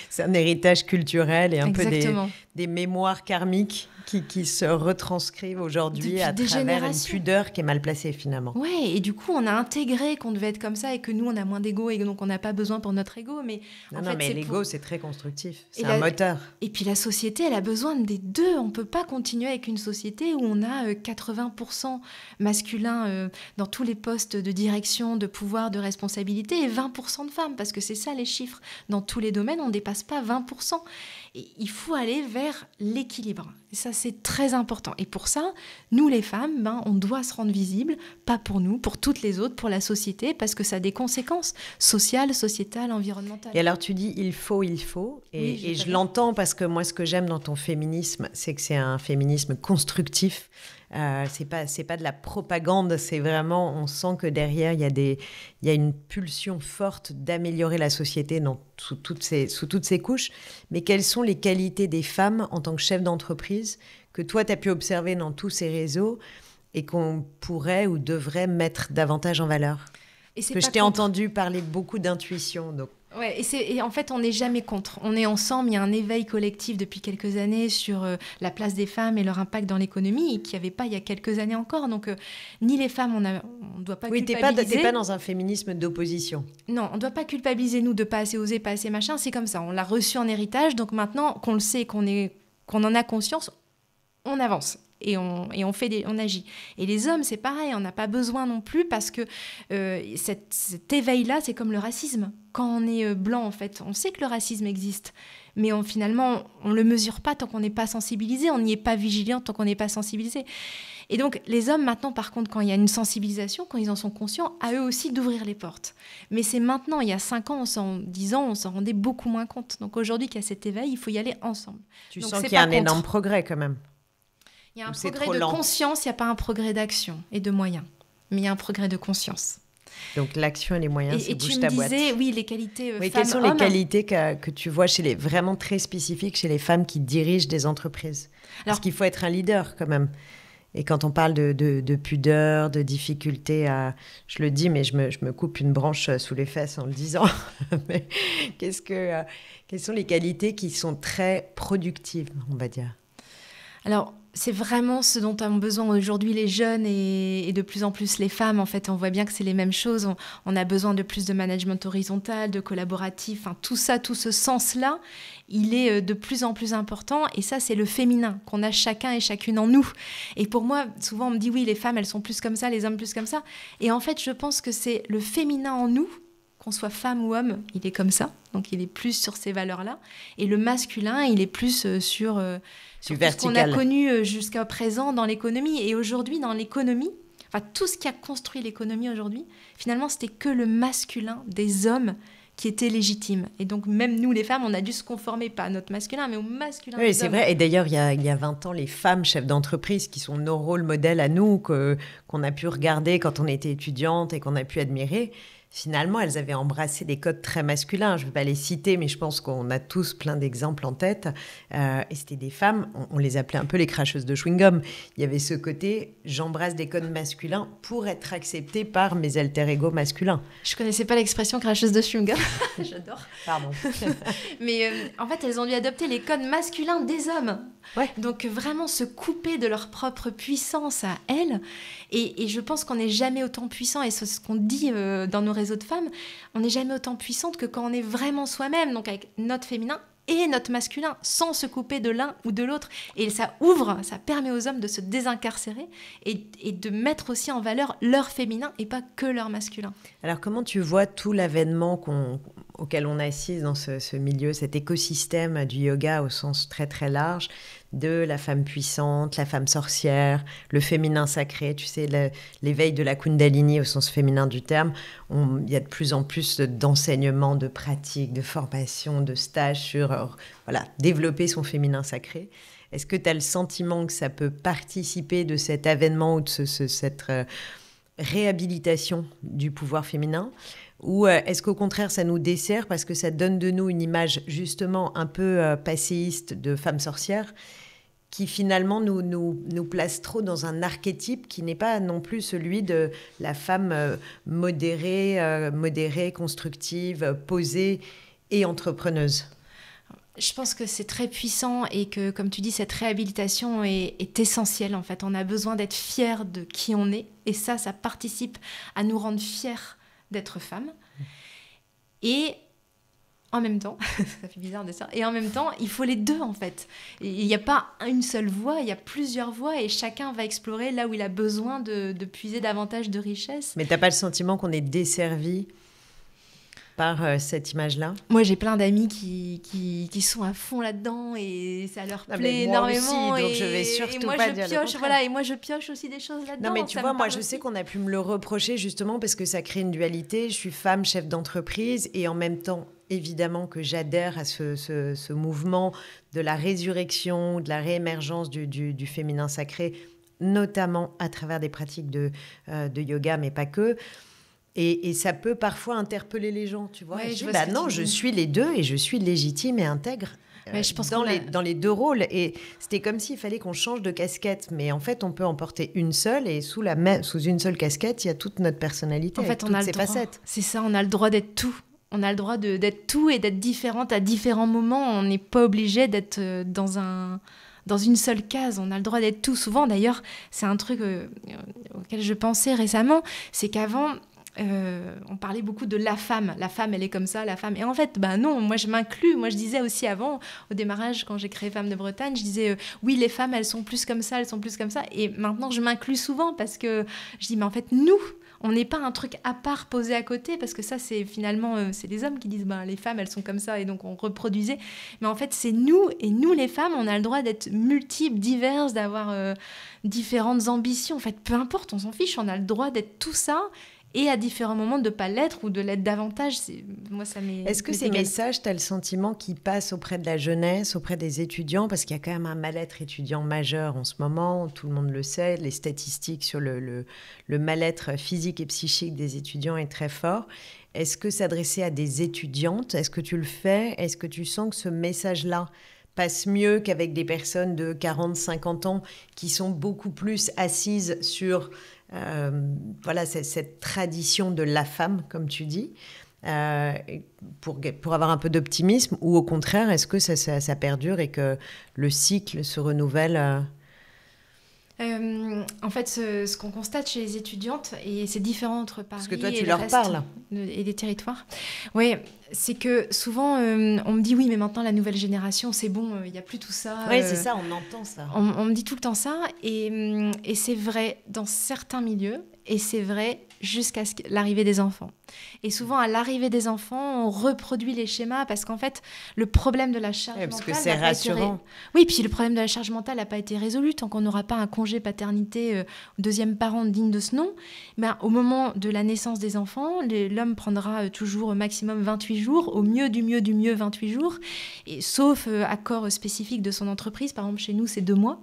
C'est un héritage culturel et un Exactement. peu des mémoires karmiques qui se retranscrivent aujourd'hui depuis à travers une pudeur qui est mal placée finalement. Ouais, et du coup, on a intégré qu'on devait être comme ça et que nous, on a moins d'ego et donc on n'a pas besoin pour notre ego. Mais mais l'ego, c'est très constructif. C'est un moteur. Et puis la société, elle a besoin des deux. On ne peut pas continuer avec une société où on a 80% masculin dans tous les postes de direction, de pouvoir, de responsabilité et 20% de femmes, parce que c'est ça les chiffres. Dans tous les domaines, on ne dépasse pas 20%. Et il faut aller vers l'équilibre. Et ça, c'est très important. Et pour ça, nous les femmes, on doit se rendre visibles, pas pour nous, pour toutes les autres, pour la société, parce que ça a des conséquences sociales, sociétales, environnementales. Et alors tu dis il faut, et je l'entends parce que moi ce que j'aime dans ton féminisme, c'est que c'est un féminisme constructif. C'est pas de la propagande, c'est vraiment, on sent que derrière il y a une pulsion forte d'améliorer la société sous toutes ses couches. Mais quelles sont les qualités des femmes en tant que chef d'entreprise que toi tu as pu observer dans tous ces réseaux et qu'on pourrait ou devrait mettre davantage en valeur? Parce que je t'ai entendu parler beaucoup d'intuition, donc. Ouais, et en fait, on n'est jamais contre. On est ensemble. Il y a un éveil collectif depuis quelques années sur la place des femmes et leur impact dans l'économie, qu'il n'y avait pas il y a quelques années encore. Donc, ni les femmes, on ne doit pas culpabiliser. Oui, t'es pas dans un féminisme d'opposition. Non, on ne doit pas culpabiliser, nous, de pas assez oser, pas assez machin. C'est comme ça. On l'a reçu en héritage. Donc maintenant qu'on le sait, qu'on en a conscience, on avance. Et on agit. Et les hommes, c'est pareil, on n'a pas besoin non plus parce que cet éveil-là, c'est comme le racisme. Quand on est blanc, en fait, on sait que le racisme existe, mais finalement, on ne le mesure pas tant qu'on n'est pas sensibilisé, on n'y est pas vigilant tant qu'on n'est pas sensibilisé. Et donc, les hommes, maintenant, par contre, quand il y a une sensibilisation, quand ils en sont conscients, à eux aussi d'ouvrir les portes. Mais c'est maintenant, il y a 5 ans, 10 ans, on s'en rendait beaucoup moins compte. Donc aujourd'hui qu'il y a cet éveil, il faut y aller ensemble. Tu sens qu'il y a un énorme progrès quand même. Il y a un progrès de conscience, il n'y a pas un progrès d'action et de moyens, mais il y a un progrès de conscience. Donc l'action et les moyens, c'est bouge ta boîte. Et tu me disais, oui, les qualités femmes-hommes. Quelles sont les qualités que tu vois vraiment très spécifiques chez les femmes qui dirigent des entreprises? Parce qu'il faut être un leader quand même. Et quand on parle de pudeur, de difficulté à... Je le dis, mais je me coupe une branche sous les fesses en le disant. Mais quelles sont les qualités qui sont très productives, on va dire? Alors, c'est vraiment ce dont ont besoin aujourd'hui les jeunes et de plus en plus les femmes. En fait, on voit bien que c'est les mêmes choses. On a besoin de plus de management horizontal, de collaboratif. Enfin, tout ça, tout ce sens-là, il est de plus en plus important. Et ça, c'est le féminin qu'on a chacun et chacune en nous. Et pour moi, souvent, on me dit, oui, les femmes, elles sont plus comme ça, les hommes plus comme ça. Et en fait, je pense que c'est le féminin en nous, qu'on soit femme ou homme, il est comme ça. Donc, il est plus sur ces valeurs-là. Et le masculin, il est plus sur ce qu'on a connu jusqu'à présent dans l'économie. Et aujourd'hui, dans l'économie, enfin, tout ce qui a construit l'économie aujourd'hui, finalement, c'était que le masculin des hommes qui était légitime. Et donc, même nous, les femmes, on a dû se conformer, pas à notre masculin, mais au masculin des hommes. Oui, c'est vrai. Et d'ailleurs, il y a 20 ans, les femmes chefs d'entreprise qui sont nos rôles modèles à nous, qu'on a pu regarder quand on était étudiante et qu'on a pu admirer, finalement, elles avaient embrassé des codes très masculins. Je ne vais pas les citer, mais je pense qu'on a tous plein d'exemples en tête. Et c'était des femmes, on les appelait un peu les cracheuses de chewing-gum. Il y avait ce côté, j'embrasse des codes masculins pour être acceptée par mes alter-ego masculins. Je ne connaissais pas l'expression cracheuse de chewing-gum. J'adore. Pardon. Mais en fait, elles ont dû adopter les codes masculins des hommes. Ouais. Donc vraiment se couper de leur propre puissance à elles. Et je pense qu'on n'est jamais autant puissant, et c'est ce qu'on dit dans nos réseaux de femmes, on n'est jamais autant puissante que quand on est vraiment soi-même, donc avec notre féminin et notre masculin, sans se couper de l'un ou de l'autre. Et ça ouvre, ça permet aux hommes de se désincarcérer et de mettre aussi en valeur leur féminin et pas que leur masculin. Alors comment tu vois tout l'avènement auquel on assiste dans ce milieu, cet écosystème du yoga au sens très très large, de la femme puissante, la femme sorcière, le féminin sacré, tu sais, l'éveil de la Kundalini au sens féminin du terme. Il y a de plus en plus d'enseignements, de pratiques, de formations, de stages sur développer son féminin sacré. Est-ce que tu as le sentiment que ça peut participer de cet avènement ou de cette réhabilitation du pouvoir féminin ? Ou est-ce qu'au contraire, ça nous dessert parce que ça donne de nous une image justement un peu passéiste de femme sorcière qui finalement nous place trop dans un archétype qui n'est pas non plus celui de la femme modérée, constructive, posée et entrepreneuse? Je pense que c'est très puissant et que, comme tu dis, cette réhabilitation est essentielle. En fait, on a besoin d'être fiers de qui on est. Et ça participe à nous rendre fiers d'être femme. Et en même temps, ça fait bizarre de ça, et en même temps, il faut les deux en fait. Il n'y a pas une seule voie, il y a plusieurs voies et chacun va explorer là où il a besoin de puiser davantage de richesse. Mais tu n'as pas le sentiment qu'on est desservi par cette image-là? Moi, j'ai plein d'amis qui sont à fond là-dedans et ça leur plaît énormément. Aussi, donc je vais surtout moi, pas je dire le pioche, contraire. et moi, je pioche aussi des choses là-dedans. Non, mais tu vois, moi, je sais qu'on a pu me le reprocher justement parce que ça crée une dualité. Je suis femme, chef d'entreprise et en même temps, évidemment que j'adhère à ce mouvement de la résurrection, de la réémergence du féminin sacré, notamment à travers des pratiques de yoga, mais pas que. Et ça peut parfois interpeller les gens, tu vois. Ouais, je suis les deux et je suis légitime et intègre je pense dans les deux rôles. Et c'était comme s'il fallait qu'on change de casquette. Mais en fait, on peut en porter une seule et sous une seule casquette, il y a toute notre personnalité, avec toutes ses facettes. C'est ça, on a le droit d'être tout. On a le droit d'être tout et d'être différente à différents moments. On n'est pas obligé d'être dans une seule case. On a le droit d'être tout. Souvent, d'ailleurs, c'est un truc auquel je pensais récemment, c'est qu'avant, on parlait beaucoup de la femme. La femme, elle est comme ça, la femme. Et en fait, non, moi, je m'inclus. Moi, je disais aussi avant, au démarrage, quand j'ai créé Femmes de Bretagne, je disais, oui, les femmes, elles sont plus comme ça, elles sont plus comme ça. Et maintenant, je m'inclus souvent parce que je dis, mais en fait, nous, on n'est pas un truc à part posé à côté, parce que ça, c'est finalement, c'est les hommes qui disent, les femmes, elles sont comme ça, et donc on reproduisait. Mais en fait, c'est nous, et nous, les femmes, on a le droit d'être multiples, diverses, d'avoir différentes ambitions. En fait, peu importe, on s'en fiche, on a le droit d'être tout ça, et à différents moments de ne pas l'être ou de l'être davantage. Moi, ça m'est... Est-ce que ces messages, tu as le sentiment qu'ils passent auprès de la jeunesse, auprès des étudiants? Parce qu'il y a quand même un mal-être étudiant majeur en ce moment, tout le monde le sait, les statistiques sur le mal-être physique et psychique des étudiants est très fort. Est-ce que s'adresser à des étudiantes, est-ce que tu le fais? Est-ce que tu sens que ce message-là passe mieux qu'avec des personnes de 40, 50 ans qui sont beaucoup plus assises sur... cette tradition de la femme, comme tu dis, pour avoir un peu d'optimisme, ou au contraire, est-ce que ça perdure et que le cycle se renouvelle En fait, ce qu'on constate chez les étudiantes, et c'est différent entre Paris parce que toi, tu et leur parles. Et des territoires, oui, c'est que souvent, on me dit, oui, mais maintenant, la nouvelle génération, c'est bon, il n'y a plus tout ça. Oui, c'est ça, on entend ça. On me dit tout le temps ça, et c'est vrai dans certains milieux, et c'est vrai jusqu'à l'arrivée des enfants. Et souvent, à l'arrivée des enfants, on reproduit les schémas, parce qu'en fait, le problème de la charge mentale... Parce que c'est rassurant. Oui, puis le problème de la charge mentale n'a pas été résolu tant qu'on n'aura pas un congé paternité deuxième parent digne de ce nom. Au moment de la naissance des enfants, l'homme prendra toujours au maximum 28 jours, au mieux du mieux 28 jours, et sauf accord spécifique de son entreprise. Par exemple, chez nous, c'est 2 mois.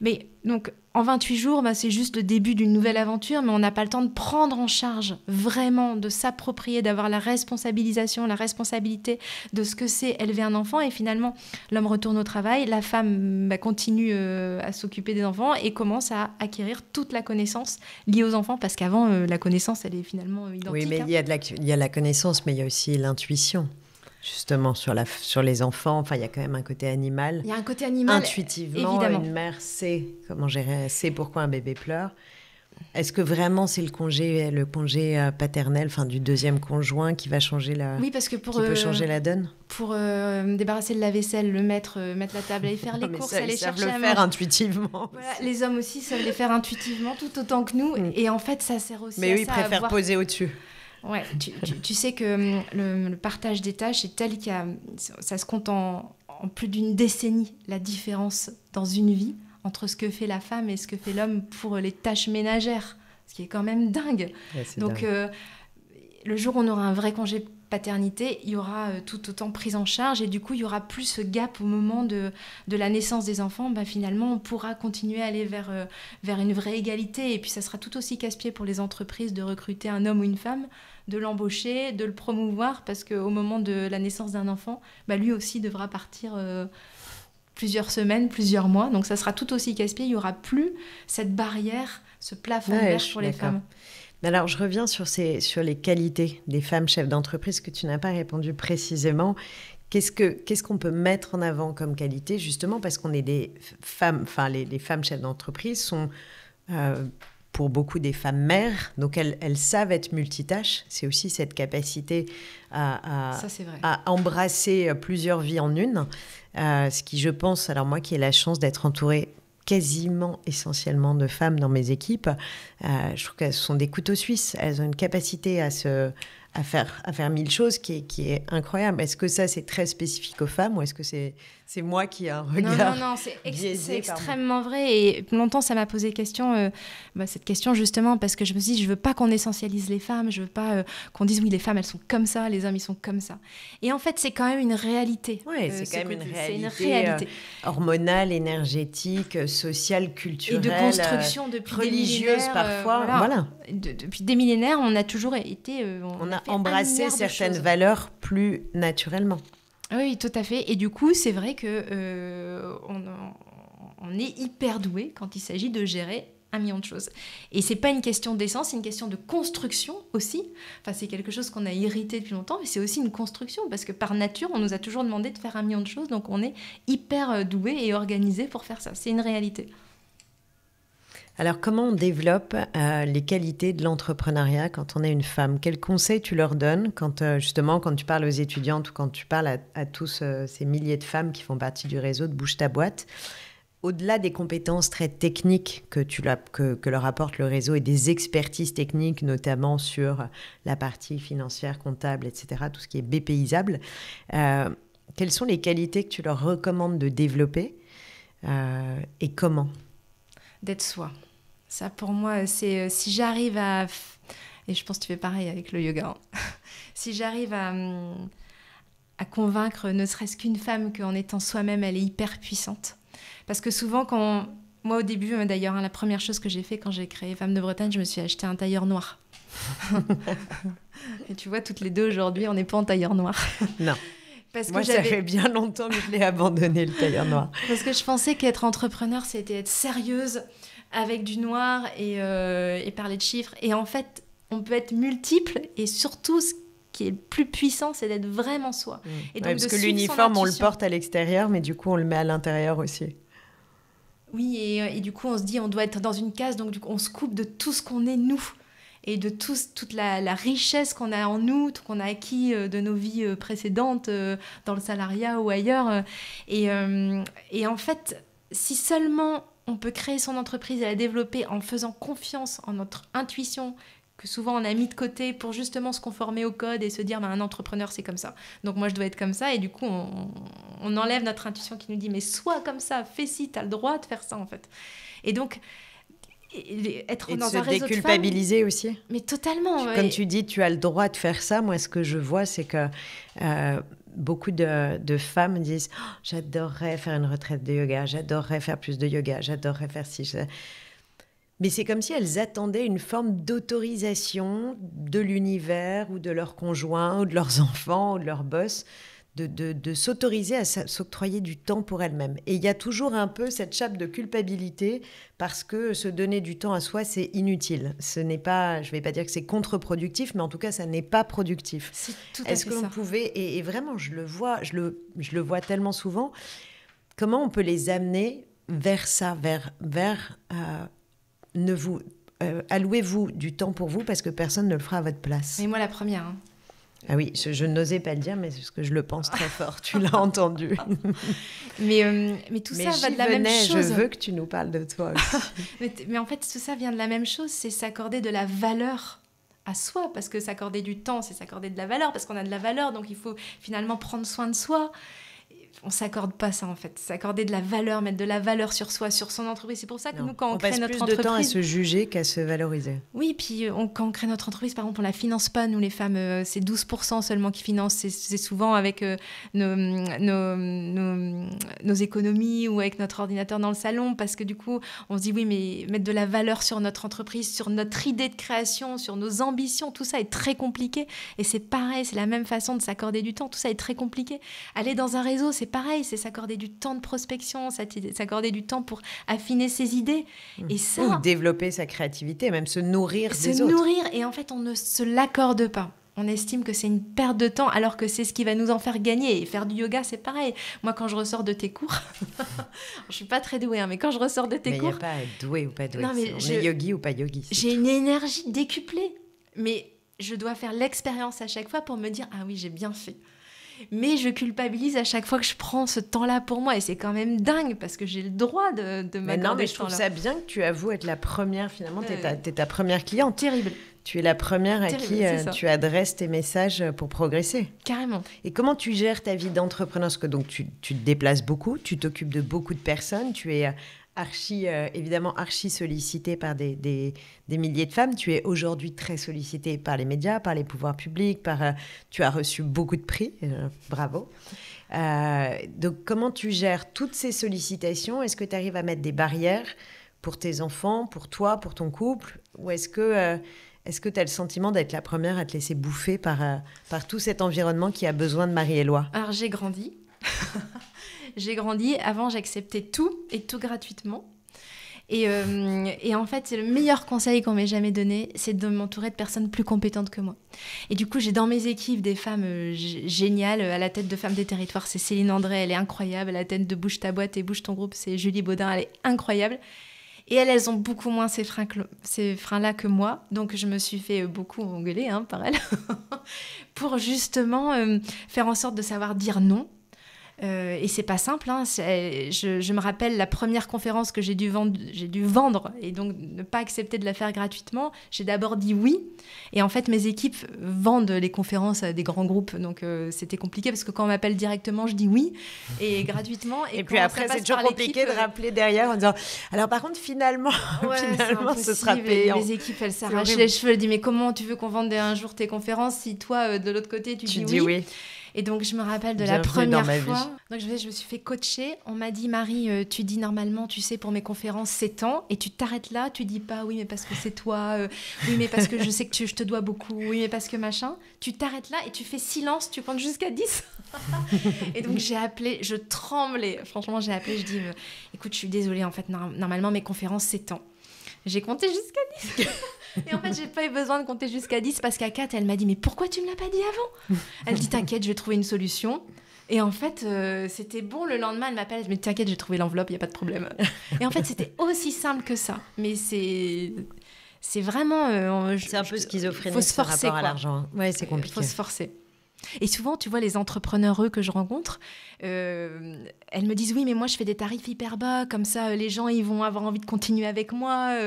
Mais donc, en 28 jours, c'est juste le début d'une nouvelle aventure, mais on n'a pas le temps de prendre en charge, vraiment, de s'approprier, d'avoir la responsabilisation, la responsabilité de ce que c'est élever un enfant. Et finalement, l'homme retourne au travail, la femme continue à s'occuper des enfants et commence à acquérir toute la connaissance liée aux enfants, parce qu'avant, la connaissance, elle est finalement identique. Oui, mais il y a la connaissance, mais il y a aussi l'intuition. Justement, sur les enfants, enfin, il y a quand même un côté animal. Il y a un côté animal, intuitivement, évidemment. Une mère sait comment gérer, elle sait pourquoi un bébé pleure. Est-ce que vraiment c'est le congé paternel, enfin du deuxième conjoint, qui va changer oui, parce que qui peut changer la donne? Pour débarrasser de la vaisselle, mettre la table, aller faire les courses, aller chercher à manger. Ils savent le faire intuitivement. Voilà, les hommes aussi savent les faire intuitivement, tout autant que nous. Et en fait, ça sert aussi mais à oui, ça. Mais ils préfèrent poser au-dessus. Ouais, tu sais que le partage des tâches est tel ça se compte en plus d'une décennie, la différence dans une vie entre ce que fait la femme et ce que fait l'homme pour les tâches ménagères, ce qui est quand même dingue. Ouais, donc, le jour où on aura un vrai congé paternité, il y aura tout autant prise en charge, et du coup, il y aura plus ce gap au moment de la naissance des enfants. Finalement, on pourra continuer à aller vers une vraie égalité, et puis ça sera tout aussi casse-pied pour les entreprises de recruter un homme ou une femme, de l'embaucher, de le promouvoir, parce qu'au moment de la naissance d'un enfant, lui aussi devra partir plusieurs semaines, plusieurs mois, donc ça sera tout aussi casse-pied. Il n'y aura plus cette barrière, ce plafond de verre pour les femmes. Alors, je reviens sur les qualités des femmes chefs d'entreprise, que tu n'as pas répondu précisément. Qu'est-ce qu'on peut mettre en avant comme qualité, justement, parce qu'on est des femmes, enfin, les femmes chefs d'entreprise sont, pour beaucoup, des femmes mères, donc elles savent être multitâches. C'est aussi cette capacité à embrasser plusieurs vies en une, ce qui, je pense, alors moi qui ai la chance d'être entourée quasiment essentiellement de femmes dans mes équipes, je trouve qu'elles sont des couteaux suisses. Elles ont une capacité à à faire mille choses qui est incroyable. Est-ce que ça, c'est très spécifique aux femmes ou est-ce que c'est moi qui ai un regard Non, c'est biaisé extrêmement vrai. Et longtemps, ça m'a posé question, cette question justement, parce que je me suis dit, je veux pas qu'on essentialise les femmes, je veux pas qu'on dise, oui, les femmes, elles sont comme ça, les hommes, ils sont comme ça. Et en fait, c'est quand même une réalité. Oui, c'est quand même une réalité hormonale, énergétique, sociale, culturelle. Et de construction depuis religieuse parfois. Voilà. Depuis des millénaires, on a toujours été... on a embrassé certaines valeurs plus naturellement. Oui, tout à fait. Et du coup, c'est vrai que on est hyper doué quand il s'agit de gérer 1 million de choses. Et c'est pas une question d'essence, c'est une question de construction aussi. Enfin, c'est quelque chose qu'on a hérité depuis longtemps, mais c'est aussi une construction, parce que par nature, on nous a toujours demandé de faire 1 million de choses, donc on est hyper doué et organisé pour faire ça. C'est une réalité. Alors, comment on développe les qualités de l'entrepreneuriat quand on est une femme? Quels conseils tu leur donnes quand tu parles aux étudiantes ou quand tu parles à tous ces milliers de femmes qui font partie du réseau de Bouge ta boîte? Au-delà des compétences très techniques que leur apporte le réseau et des expertises techniques, notamment sur la partie financière, comptable, etc., tout ce qui est BPisable, quelles sont les qualités que tu leur recommandes de développer et comment? D'être soi. Ça, pour moi, c'est si j'arrive à... Et je pense que tu fais pareil avec le yoga. Si j'arrive à convaincre ne serait-ce qu'une femme qu'en étant soi-même, elle est hyper puissante. Parce que souvent, moi, au début, d'ailleurs, la première chose que j'ai fait quand j'ai créé Femmes de Bretagne, je me suis acheté un tailleur noir. Et tu vois, toutes les deux, aujourd'hui, on n'est pas en tailleur noir. Non. Parce que moi, ça fait bien longtemps que je l'ai abandonné, le tailleur noir. Parce que je pensais qu'être entrepreneur, c'était être sérieuse avec du noir et parler de chiffres. Et en fait, on peut être multiple et surtout, ce qui est le plus puissant, c'est d'être vraiment soi. Et donc, parce que l'uniforme, on le porte à l'extérieur, mais du coup, on le met à l'intérieur aussi. Oui, et du coup, on se dit, on doit être dans une case, donc du coup, on se coupe de tout ce qu'on est, nous. Et de toute la richesse qu'on a en nous, qu'on a acquis de nos vies précédentes, dans le salariat ou ailleurs. Et en fait, si seulement on peut créer son entreprise et la développer en faisant confiance en notre intuition, que souvent on a mis de côté pour justement se conformer au code et se dire un entrepreneur c'est comme ça, donc moi je dois être comme ça, et du coup on enlève notre intuition qui nous dit mais sois comme ça, fais ci, t'as le droit de faire ça en fait. Et donc être dans un réseau de femmes... Et de se déculpabiliser aussi. Mais totalement. Comme tu dis, tu as le droit de faire ça. Moi, ce que je vois, c'est que beaucoup de femmes disent « J'adorerais faire une retraite de yoga, j'adorerais faire plus de yoga, j'adorerais faire ci. » Mais c'est comme si elles attendaient une forme d'autorisation de l'univers ou de leur conjoint ou de leurs enfants ou de leur boss de s'autoriser à s'octroyer du temps pour elles-mêmes. Et il y a toujours un peu cette chape de culpabilité parce que se donner du temps à soi, c'est inutile. Ce n'est pas, je ne vais pas dire que c'est contre-productif, mais en tout cas, ça n'est pas productif. C'est tout à fait ça. Est-ce que l'on pouvait, et vraiment, je le vois tellement souvent, comment on peut les amener vers ça, allouez-vous du temps pour vous parce que personne ne le fera à votre place. Mais moi, la première. Hein. Ah oui, je n'osais pas le dire, mais c'est parce que je le pense très fort. Tu l'as entendu. mais tout ça va de la même chose. Je veux que tu nous parles de toi aussi. mais en fait, tout ça vient de la même chose. C'est s'accorder de la valeur à soi. Parce que s'accorder du temps, c'est s'accorder de la valeur. Parce qu'on a de la valeur, donc il faut finalement prendre soin de soi. On s'accorde pas ça en fait, s'accorder de la valeur, mettre de la valeur sur soi, sur son entreprise. C'est pour ça que nous, quand on crée notre entreprise, on passe plus de temps à se juger qu'à se valoriser. Oui, puis quand on crée notre entreprise, par exemple, on la finance pas, nous les femmes, c'est 12% seulement qui financent. C'est souvent avec nos économies ou avec notre ordinateur dans le salon, parce que du coup, on se dit oui, mais mettre de la valeur sur notre entreprise, sur notre idée de création, sur nos ambitions, tout ça est très compliqué. Et c'est pareil, c'est la même façon de s'accorder du temps. Tout ça est très compliqué. Aller dans un réseau, c'est pareil, c'est s'accorder du temps de prospection, s'accorder du temps pour affiner ses idées. Et ça, ou développer sa créativité, même se nourrir des autres. Se nourrir, et en fait, on ne se l'accorde pas. On estime que c'est une perte de temps, alors que c'est ce qui va nous en faire gagner. Et faire du yoga, c'est pareil. Moi, quand je ressors de tes cours, je suis pas très douée, mais quand je ressors de tes cours... Mais il n'y a pas à être doué ou pas doué. On est yogi ou pas yogi. J'ai une énergie décuplée. Mais je dois faire l'expérience à chaque fois pour me dire « Ah oui, j'ai bien fait ». Mais je culpabilise à chaque fois que je prends ce temps-là pour moi. Et c'est quand même dingue parce que j'ai le droit de m'accorder ce temps-là. Non, mais je trouve ça bien que tu avoues être la première, finalement, t'es ta première cliente. Terrible. Tu es la première à qui tu adresses tes messages pour progresser. Carrément. Et comment tu gères ta vie d'entrepreneur? Parce que donc, tu te déplaces beaucoup, tu t'occupes de beaucoup de personnes, tu es évidemment archi sollicitée par des milliers de femmes. Tu es aujourd'hui très sollicitée par les médias, par les pouvoirs publics, tu as reçu beaucoup de prix. Bravo. Donc, comment tu gères toutes ces sollicitations? Est-ce que tu arrives à mettre des barrières pour tes enfants, pour toi, pour ton couple? Ou est-ce que tu as le sentiment d'être la première à te laisser bouffer par tout cet environnement qui a besoin de Marie-Éloi? Alors, j'ai grandi. Avant, j'acceptais tout et tout gratuitement. Et en fait, c'est le meilleur conseil qu'on m'ait jamais donné, c'est de m'entourer de personnes plus compétentes que moi. Et du coup, j'ai dans mes équipes des femmes géniales. À la tête de Femmes des Territoires, c'est Céline André, elle est incroyable. À la tête de Bouge ta boîte et Bouge ton groupe, c'est Julie Baudin, elle est incroyable. Et elles ont beaucoup moins ces freins-là que moi. Donc, je me suis fait beaucoup engueuler par elles pour justement faire en sorte de savoir dire non. Et c'est pas simple. Je me rappelle la première conférence que j'ai dû vendre et donc ne pas accepter de la faire gratuitement. J'ai d'abord dit oui. Et en fait, mes équipes vendent les conférences à des grands groupes. Donc, c'était compliqué parce que quand on m'appelle directement, je dis oui. Et gratuitement. Et puis après, c'est toujours compliqué de rappeler derrière en disant alors, par contre, finalement ce sera payant. Les équipes, elles s'arrachent les cheveux. Elles disent mais comment tu veux qu'on vende un jour tes conférences si toi, de l'autre côté, tu dis oui. Et donc, je me rappelle de la première fois. Donc, je me suis fait coacher. On m'a dit, Marie, tu dis normalement, tu sais, pour mes conférences, c'est temps. Et tu t'arrêtes là. Tu dis pas, oui, mais parce que c'est toi. Oui, mais parce que je sais que je te dois beaucoup. Oui, mais parce que machin. Tu t'arrêtes là et tu fais silence. Tu comptes jusqu'à 10. Et donc, j'ai appelé. Je tremblais. Franchement, j'ai appelé. Je dis, écoute, je suis désolée. En fait, normalement, mes conférences, c'est temps. J'ai compté jusqu'à 10. Et en fait, j'ai pas eu besoin de compter jusqu'à 10 parce qu'à 4, elle m'a dit « Mais pourquoi tu me l'as pas dit avant ?» Elle dit « T'inquiète, je vais trouver une solution. » Et en fait, c'était bon. Le lendemain, elle m'appelle, elle me dit « T'inquiète, j'ai trouvé l'enveloppe, il n'y a pas de problème. » Et en fait, c'était aussi simple que ça. Mais c'est vraiment... c'est un peu schizophrénique ce rapport à l'argent. Ouais, c'est compliqué. Il faut se forcer. Et souvent, tu vois, les entrepreneurs que je rencontre, elles me disent « Oui, mais moi, je fais des tarifs hyper bas. Comme ça, les gens, ils vont avoir envie de continuer avec moi.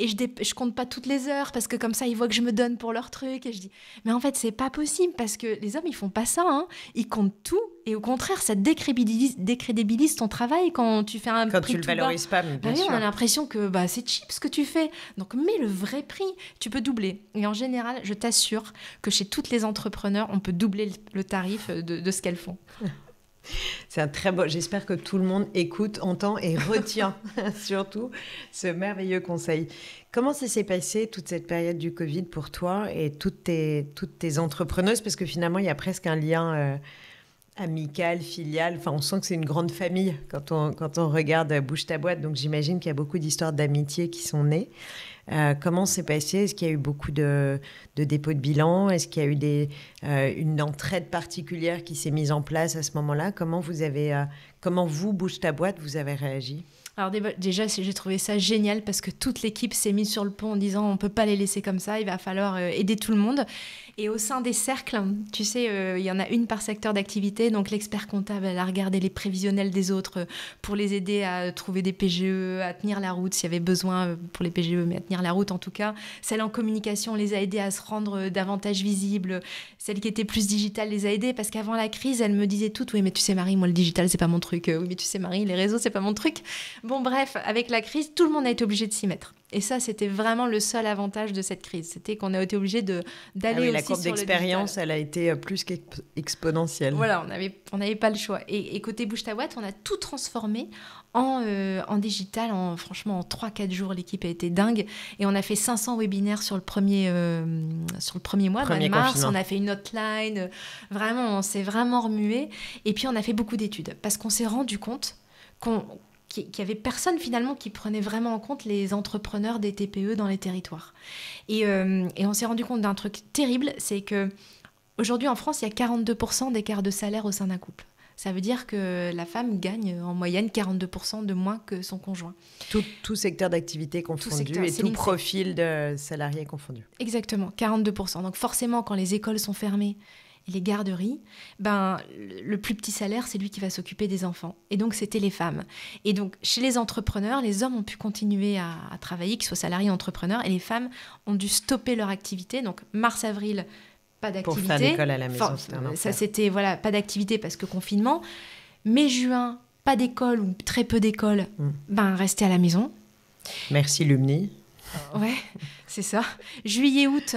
Et je compte pas toutes les heures parce que comme ça, ils voient que je me donne pour leur truc. » Et je dis « Mais en fait, c'est pas possible parce que les hommes, ils font pas ça. Ils comptent tout. Et au contraire, ça décrédibilise ton travail quand tu fais un prix. Quand tu le valorises pas, mais bien sûr. On a l'impression que c'est cheap ce que tu fais. Donc, mets le vrai prix. Tu peux doubler. Et en général, je t'assure que chez toutes les entrepreneurs, on peut doubler le tarif de ce qu'elles font. C'est un très beau. J'espère que tout le monde écoute, entend et retient surtout ce merveilleux conseil. Comment ça s'est passé toute cette période du Covid pour toi et toutes tes entrepreneuses? Parce que finalement, il y a presque un lien amical, filial. Enfin, on sent que c'est une grande famille quand on regarde Bouge ta boîte. Donc, j'imagine qu'il y a beaucoup d'histoires d'amitié qui sont nées. Comment c'est passé? Est-ce qu'il y a eu beaucoup de dépôts de bilan? Est-ce qu'il y a eu une entraide particulière qui s'est mise en place à ce moment-là? Comment vous, Bouge ta boîte, vous avez réagi? Alors déjà, j'ai trouvé ça génial parce que toute l'équipe s'est mise sur le pont en disant on ne peut pas les laisser comme ça, il va falloir aider tout le monde. Et au sein des cercles, tu sais, il y en a une par secteur d'activité. Donc l'expert comptable, elle a regardé les prévisionnels des autres pour les aider à trouver des PGE, à tenir la route s'il y avait besoin pour les PGE, mais à tenir la route en tout cas. Celle en communication les a aidés à se rendre davantage visibles. Celle qui était plus digitale les a aidés parce qu'avant la crise, elle me disait toutes, oui mais tu sais Marie, moi le digital c'est pas mon truc. Oui mais tu sais Marie, les réseaux c'est pas mon truc. Bon bref, avec la crise, tout le monde a été obligé de s'y mettre. Et ça, c'était vraiment le seul avantage de cette crise. C'était qu'on a été obligé d'aller aussi la courbe d'expérience, elle a été plus qu'exponentielle. Voilà, on n'avait pas le choix. Et côté Bouge ta boîte, on a tout transformé en digital. Franchement, en 3-4 jours, l'équipe a été dingue. Et on a fait 500 webinaires sur le premier mois, de mars. Confinement. On a fait une hotline. Vraiment, on s'est vraiment remué. Et puis, on a fait beaucoup d'études. Parce qu'on s'est rendu compte qu'il n'y avait personne finalement qui prenait vraiment en compte les entrepreneurs des TPE dans les territoires. Et on s'est rendu compte d'un truc terrible, c'est qu'aujourd'hui en France, il y a 42% d'écart de salaire au sein d'un couple. Ça veut dire que la femme gagne en moyenne 42% de moins que son conjoint. Tout secteur d'activité confondu et tout profil de salariés confondu. Exactement, 42%. Donc forcément, quand les écoles sont fermées et les garderies, le plus petit salaire, c'est lui qui va s'occuper des enfants. Et donc, c'était les femmes. Et donc, chez les entrepreneurs, les hommes ont pu continuer à travailler, qu'ils soient salariés ou entrepreneurs, et les femmes ont dû stopper leur activité. Donc, mars-avril, pas d'activité. Pour faire l'école à la maison, c'était un enfer. Ça, c'était, pas d'activité parce que confinement. Mai-juin, pas d'école ou très peu d'école, rester à la maison. Merci Lumni. Ouais, c'est ça. Juillet-août,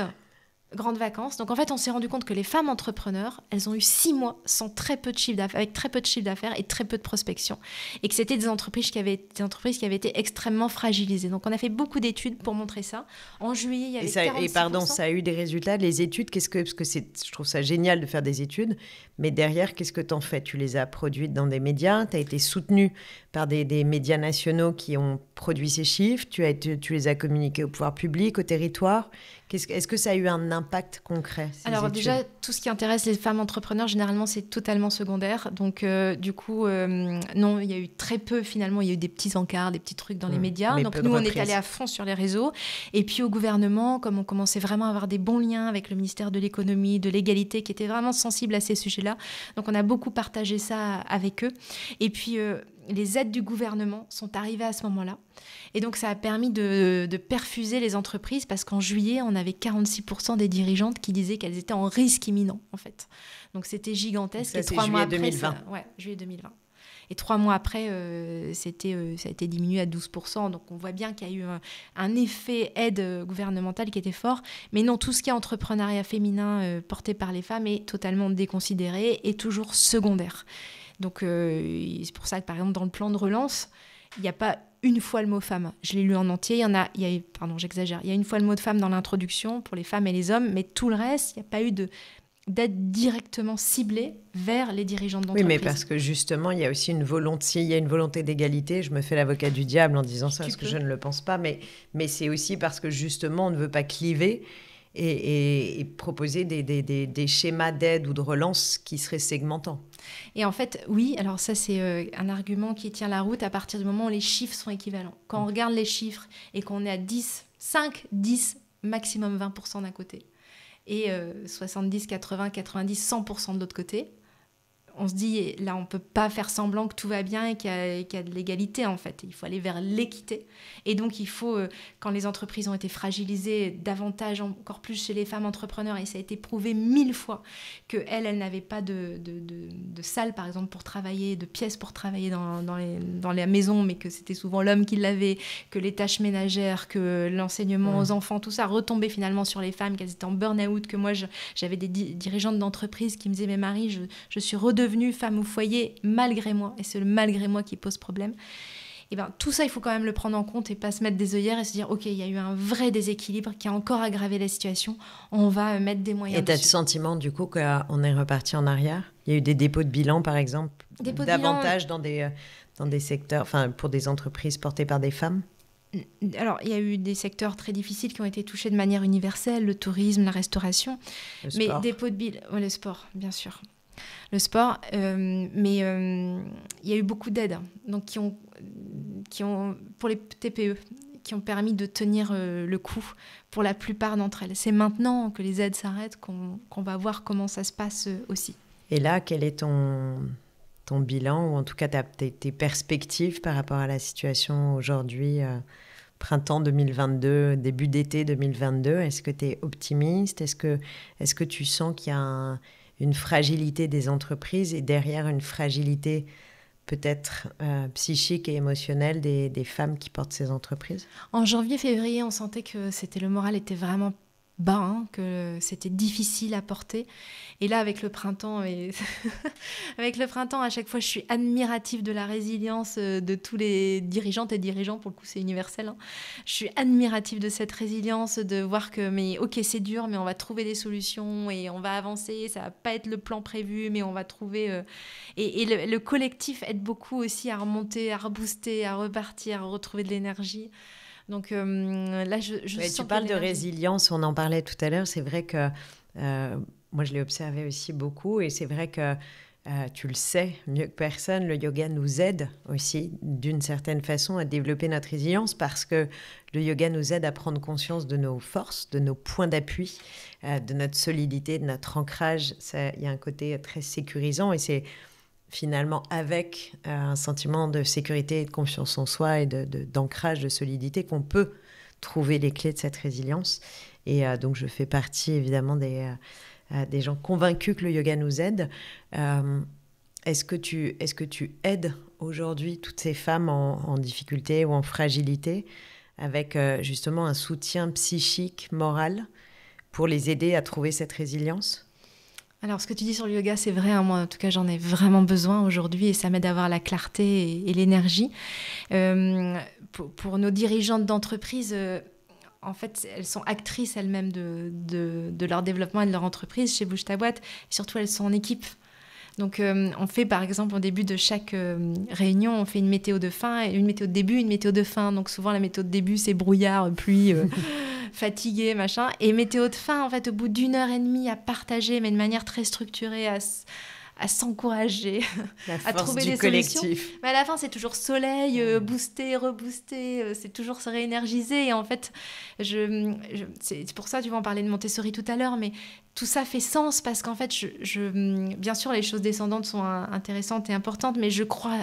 grandes vacances. Donc en fait, on s'est rendu compte que les femmes entrepreneurs, elles ont eu 6 mois sans très peu de chiffre d'affaires, avec très peu de chiffre d'affaires et très peu de prospection. Et que c'était des entreprises qui avaient été extrêmement fragilisées. Donc on a fait beaucoup d'études pour montrer ça. En juillet, il y avait 46%. Ça a eu des résultats. Les études, parce que je trouve ça génial de faire des études, mais derrière, qu'est-ce que tu en fais? Tu les as produites dans des médias, tu as été soutenu par des médias nationaux qui ont produit ces chiffres, tu les as communiqués au pouvoir public, au territoire. Est-ce que ça a eu un impact concret, ces Alors études? déjà, tout ce qui intéresse les femmes entrepreneurs, généralement, c'est totalement secondaire. Donc du coup, non, il y a eu très peu, finalement, il y a eu des petits encarts, des petits trucs dans les médias. Donc nous, on est allés à fond sur les réseaux. Et puis au gouvernement, comme on commençait vraiment à avoir des bons liens avec le ministère de l'économie, de l'égalité, qui était vraiment sensible à ces sujets-là. Donc on a beaucoup partagé ça avec eux. Et puis les aides du gouvernement sont arrivées à ce moment-là. Et donc, ça a permis de perfuser les entreprises parce qu'en juillet, on avait 46% des dirigeantes qui disaient qu'elles étaient en risque imminent, en fait. Donc, c'était gigantesque. Ça, c'est juillet 2020. Juillet 2020. Et 3 mois après, ça a été diminué à 12%. Donc, on voit bien qu'il y a eu un effet aide gouvernementale qui était fort. Mais non, tout ce qui est entrepreneuriat féminin porté par les femmes est totalement déconsidéré et toujours secondaire. Donc, c'est pour ça que, par exemple, dans le plan de relance, il n'y a pas une fois le mot femme. Je l'ai lu en entier. J'exagère. Il y a une fois le mot de femme dans l'introduction pour les femmes et les hommes, mais tout le reste, il n'y a pas eu d'aide directement ciblée vers les dirigeants d'entreprise. Oui, mais parce que justement, il y a aussi une volonté. S'il y a une volonté d'égalité, je me fais l'avocat du diable en disant ça, parce que je ne le pense pas, mais c'est aussi parce que justement, on ne veut pas cliver et proposer des schémas d'aide ou de relance qui seraient segmentants. Et en fait, oui, alors ça, c'est un argument qui tient la route à partir du moment où les chiffres sont équivalents. Quand on regarde les chiffres et qu'on est à 5, 10, maximum 20% d'un côté, et 70, 80, 90, 100% de l'autre côté, on se dit, là, on ne peut pas faire semblant que tout va bien et qu'il y a de l'égalité, en fait. Il faut aller vers l'équité. Et donc, il faut, quand les entreprises ont été fragilisées, davantage, encore plus chez les femmes entrepreneurs, et ça a été prouvé 1000 fois qu'elles n'avaient pas de salle, par exemple, pour travailler, de pièces pour travailler dans les maisons, mais que c'était souvent l'homme qui l'avait, que les tâches ménagères, que l'enseignement aux enfants, tout ça retombait finalement sur les femmes, qu'elles étaient en burn-out, que moi, j'avais des dirigeantes d'entreprise qui me disaient, mais Marie, je suis redevenue femme au foyer malgré moi, et c'est le malgré moi qui pose problème. Et tout ça, il faut quand même le prendre en compte et pas se mettre des œillères et se dire, ok, il y a eu un vrai déséquilibre qui a encore aggravé la situation, on va mettre des moyens dessus. Et tu as le sentiment du coup qu'on est reparti en arrière? Il y a eu des dépôts de bilan, par exemple, davantage dans des secteurs, enfin pour des entreprises portées par des femmes? Alors, il y a eu des secteurs très difficiles qui ont été touchés de manière universelle, le tourisme, la restauration, mais dépôts de bilan, le sport, bien sûr. Le sport, mais il y a eu beaucoup d'aides donc qui ont, pour les TPE, qui ont permis de tenir le coup pour la plupart d'entre elles. C'est maintenant que les aides s'arrêtent qu'on va voir comment ça se passe aussi. Et là, quel est ton bilan, ou en tout cas tes perspectives par rapport à la situation aujourd'hui, printemps 2022, début d'été 2022? Est-ce que tu es optimiste? Est-ce que tu sens qu'il y a une fragilité des entreprises et derrière une fragilité peut-être psychique et émotionnelle des femmes qui portent ces entreprises? En janvier-février, on sentait que le moral était vraiment bas, que c'était difficile à porter. Et là, avec le printemps, à chaque fois, je suis admirative de la résilience de tous les dirigeantes et dirigeants. Pour le coup, c'est universel. Je suis admirative de cette résilience, de voir que, mais ok, c'est dur, mais on va trouver des solutions et on va avancer. Ça va pas être le plan prévu, mais on va trouver... Et le collectif aide beaucoup aussi à remonter, à rebooster, à repartir, à retrouver de l'énergie. Donc là, je sens tu parles de résilience, on en parlait tout à l'heure. C'est vrai que moi, je l'ai observé aussi beaucoup. Et c'est vrai que tu le sais mieux que personne, le yoga nous aide aussi d'une certaine façon à développer notre résilience parce que le yoga nous aide à prendre conscience de nos forces, de nos points d'appui, de notre solidité, de notre ancrage. Il y a un côté très sécurisant et c'est finalement avec un sentiment de sécurité et de confiance en soi et d'ancrage, de solidité qu'on peut trouver les clés de cette résilience. Et donc je fais partie évidemment des gens convaincus que le yoga nous aide. Est-ce que tu aides aujourd'hui toutes ces femmes en difficulté ou en fragilité avec justement un soutien psychique, moral, pour les aider à trouver cette résilience ? Alors, ce que tu dis sur le yoga, c'est vrai. Moi, en tout cas, j'en ai vraiment besoin aujourd'hui et ça m'aide à avoir la clarté et l'énergie. Pour nos dirigeantes d'entreprise, en fait, elles sont actrices elles-mêmes de leur développement et de leur entreprise chez Bouge ta boîte. Et surtout, elles sont en équipe. Donc, on fait, par exemple, au début de chaque réunion, on fait une météo de fin, une météo de début, une météo de fin. Donc, souvent, la météo de début, c'est brouillard, pluie, fatigué, machin. Et météo de fin, en fait, au bout d'1h30 à partager, mais de manière très structurée, à s'encourager, à trouver des collectif. Solutions. Mais à la fin, c'est toujours soleil, booster, rebooster, c'est toujours se réénergiser. Et en fait, c'est pour ça, tu vas en parler de Montessori tout à l'heure, mais tout ça fait sens parce qu'en fait, bien sûr, les choses descendantes sont intéressantes et importantes, mais je crois...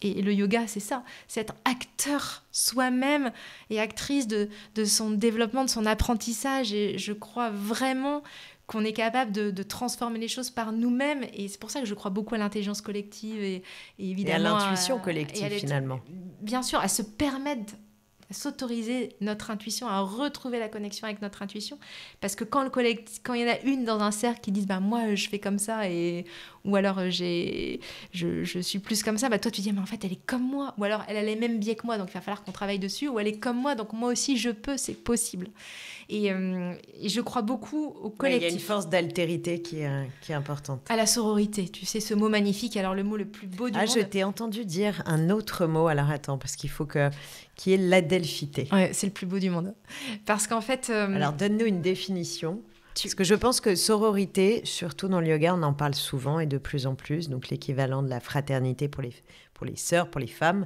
Et le yoga, c'est ça, c'est être acteur soi-même et actrice de son développement, de son apprentissage. Et je crois vraiment qu'on est capable de transformer les choses par nous-mêmes. Et c'est pour ça que je crois beaucoup à l'intelligence collective et évidemment... Et à l'intuition collective, finalement. Bien sûr, à se permettre... s'autoriser notre intuition, à retrouver la connexion avec notre intuition. Parce que quand il y en a une dans un cercle qui dit moi je fais comme ça ou alors je suis plus comme ça, toi tu dis mais en fait elle est comme moi, ou alors elle a les mêmes biais que moi donc il va falloir qu'on travaille dessus, ou elle est comme moi donc moi aussi je peux, c'est possible. Et je crois beaucoup au collectif. Il y a une force d'altérité qui est importante. À la sororité, tu sais, ce mot magnifique, alors le mot le plus beau du monde. Je t'ai entendu dire un autre mot, alors attends, parce qu'il faut qui est l'adelphité. Ouais, c'est le plus beau du monde. Parce qu'en fait... Alors donne-nous une définition. Parce que je pense que sororité, surtout dans le yoga, on en parle souvent et de plus en plus, donc l'équivalent de la fraternité pour les sœurs, pour les femmes.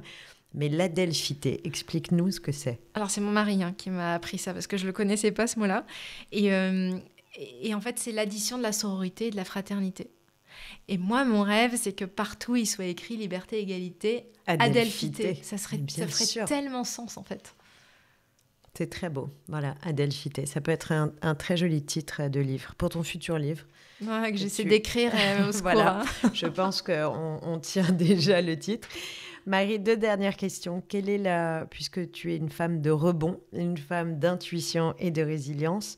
Mais l'adelphité, explique-nous ce que c'est. Alors, c'est mon mari qui m'a appris ça, parce que je ne le connaissais pas, ce mot-là. Et en fait, c'est l'addition de la sororité et de la fraternité. Et moi, mon rêve, c'est que partout, il soit écrit liberté, égalité, adelphité. Ça ferait tellement sens, en fait. C'est très beau. Voilà, adelphité. Ça peut être un très joli titre de livre, pour ton futur livre. Ouais, que j'essaie d'écrire au secours. Voilà, je pense qu'on tient déjà le titre. Marie, 2 dernières questions. Puisque tu es une femme de rebond, une femme d'intuition et de résilience,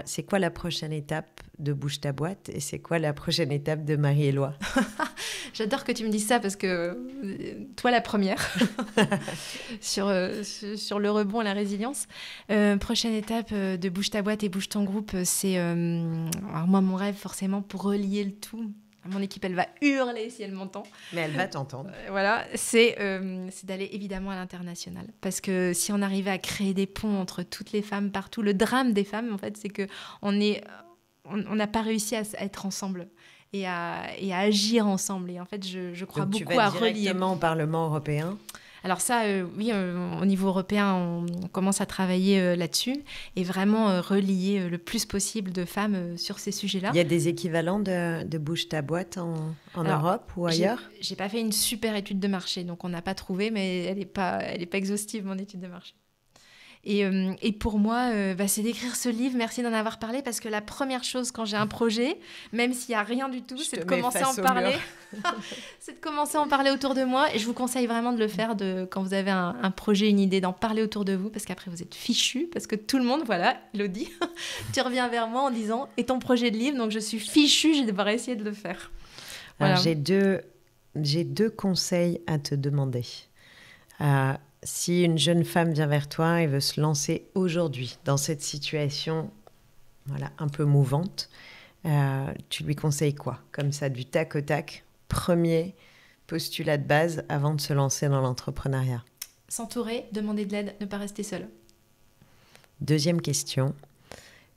c'est quoi la prochaine étape de Bouge ta boîte et c'est quoi la prochaine étape de Marie-Éloi? J'adore que tu me dises ça parce que toi la première sur le rebond et la résilience. Prochaine étape de Bouge ta boîte et Bouge ton groupe, c'est alors moi mon rêve forcément pour relier le tout. Mon équipe, elle va hurler si elle m'entend. Mais elle va t'entendre. Voilà, c'est d'aller évidemment à l'international. Parce que si on arrivait à créer des ponts entre toutes les femmes partout, le drame des femmes, en fait, c'est qu'on n'a pas réussi à être ensemble et à agir ensemble. Et en fait, je crois donc beaucoup à relier. Tu vas directement au Parlement européen ? Alors ça, oui, au niveau européen, on commence à travailler là-dessus et vraiment relier le plus possible de femmes sur ces sujets-là. Il y a des équivalents de Bouge ta boîte en Europe ou ailleurs ? J'ai pas fait une super étude de marché, donc on n'a pas trouvé, mais elle est pas exhaustive, mon étude de marché. Et pour moi, c'est d'écrire ce livre. Merci d'en avoir parlé parce que la première chose quand j'ai un projet, même s'il n'y a rien du tout, c'est de commencer à en parler. C'est de commencer à en parler autour de moi. Et je vous conseille vraiment de le faire quand vous avez un projet, une idée, d'en parler autour de vous parce qu'après vous êtes fichu. Parce que tout le monde, voilà, Elodie, tu reviens vers moi en disant « Et ton projet de livre ?» Donc je suis fichue, je vais devoir essayer de le faire. Voilà. Alors, j'ai deux conseils à te demander. Si une jeune femme vient vers toi et veut se lancer aujourd'hui dans cette situation un peu mouvante, tu lui conseilles quoi? Comme ça, du tac au tac, premier postulat de base avant de se lancer dans l'entrepreneuriat. S'entourer, demander de l'aide, ne pas rester seule. Deuxième question,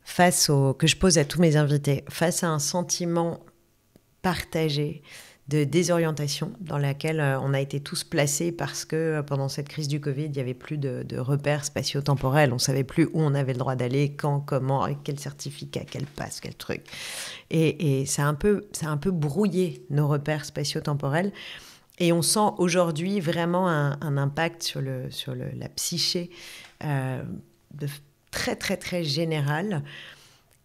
que je pose à tous mes invités, face à un sentiment partagée de désorientation dans laquelle on a été tous placés parce que pendant cette crise du Covid, il n'y avait plus de repères spatio-temporels. On ne savait plus où on avait le droit d'aller, quand, comment, avec quel certificat, quel passe, quel truc. Et ça a un peu brouillé nos repères spatio-temporels. Et on sent aujourd'hui vraiment un impact sur la psyché de très, très, très général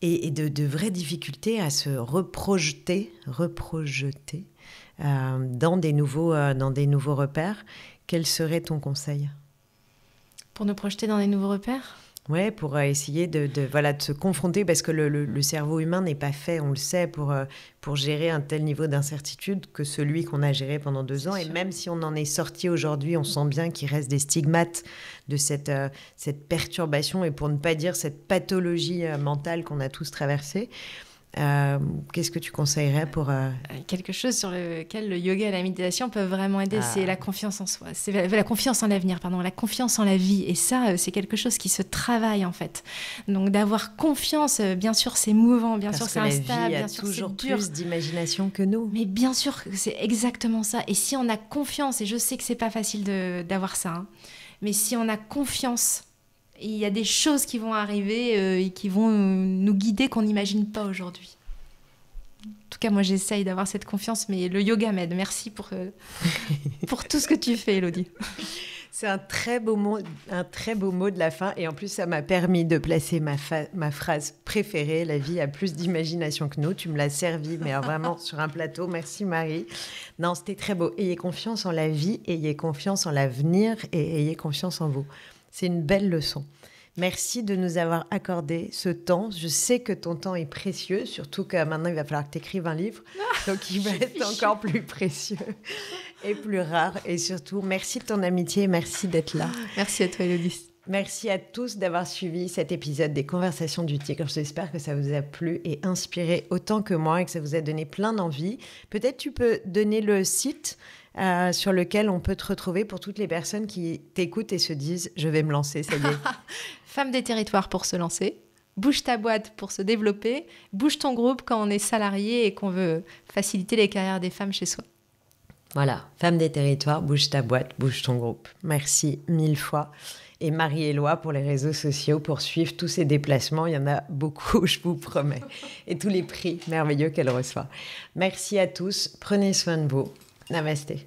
et de vraies difficultés à se reprojeter dans des nouveaux repères. Quel serait ton conseil ? Pour nous projeter dans des nouveaux repères ? Ouais, pour essayer de se confronter, parce que le cerveau humain n'est pas fait, on le sait, pour gérer un tel niveau d'incertitude que celui qu'on a géré pendant 2 ans. Et même si on en est sorti aujourd'hui, on sent bien qu'il reste des stigmates de cette perturbation, et pour ne pas dire cette pathologie mentale qu'on a tous traversée. Qu'est-ce que tu conseillerais pour... Quelque chose sur lequel le yoga et la méditation peuvent vraiment aider, c'est la confiance en soi. C'est la confiance en l'avenir, la confiance en la vie. Et ça, c'est quelque chose qui se travaille, en fait. Donc, d'avoir confiance, bien sûr, c'est mouvant, bien sûr, c'est instable, bien sûr, c'est dur. Parce que la vie a toujours plus d'imagination que nous. Mais bien sûr, c'est exactement ça. Et si on a confiance, et je sais que c'est pas facile d'avoir ça, hein, mais si on a confiance... Il y a des choses qui vont arriver et qui vont nous guider qu'on n'imagine pas aujourd'hui. En tout cas, moi, j'essaye d'avoir cette confiance, mais le yoga m'aide. Merci pour tout ce que tu fais, Élodie. C'est un très beau mot de la fin. Et en plus, ça m'a permis de placer ma phrase préférée. La vie a plus d'imagination que nous. Tu me l'as servi, mais alors vraiment sur un plateau. Merci, Marie. Non, c'était très beau. Ayez confiance en la vie, ayez confiance en l'avenir et ayez confiance en vous. C'est une belle leçon. Merci de nous avoir accordé ce temps. Je sais que ton temps est précieux, surtout que maintenant, il va falloir que tu écrives un livre. Donc, il va être encore plus précieux et plus rare. Et surtout, merci de ton amitié. Merci d'être là. Merci à toi, Élodie. Merci à tous d'avoir suivi cet épisode des Conversations du Tigre. J'espère que ça vous a plu et inspiré autant que moi et que ça vous a donné plein d'envie. Peut-être tu peux donner le site sur lequel on peut te retrouver pour toutes les personnes qui t'écoutent et se disent « je vais me lancer, ça y est ». Femme des territoires pour se lancer, bouge ta boîte pour se développer, bouge ton groupe quand on est salarié et qu'on veut faciliter les carrières des femmes chez soi. Voilà, Femme des territoires, bouge ta boîte, bouge ton groupe. Merci 1000 fois. Et Marie-Éloi pour les réseaux sociaux pour suivre tous ces déplacements. Il y en a beaucoup, je vous promets. Et tous les prix merveilleux qu'elle reçoit. Merci à tous. Prenez soin de vous. Namasté.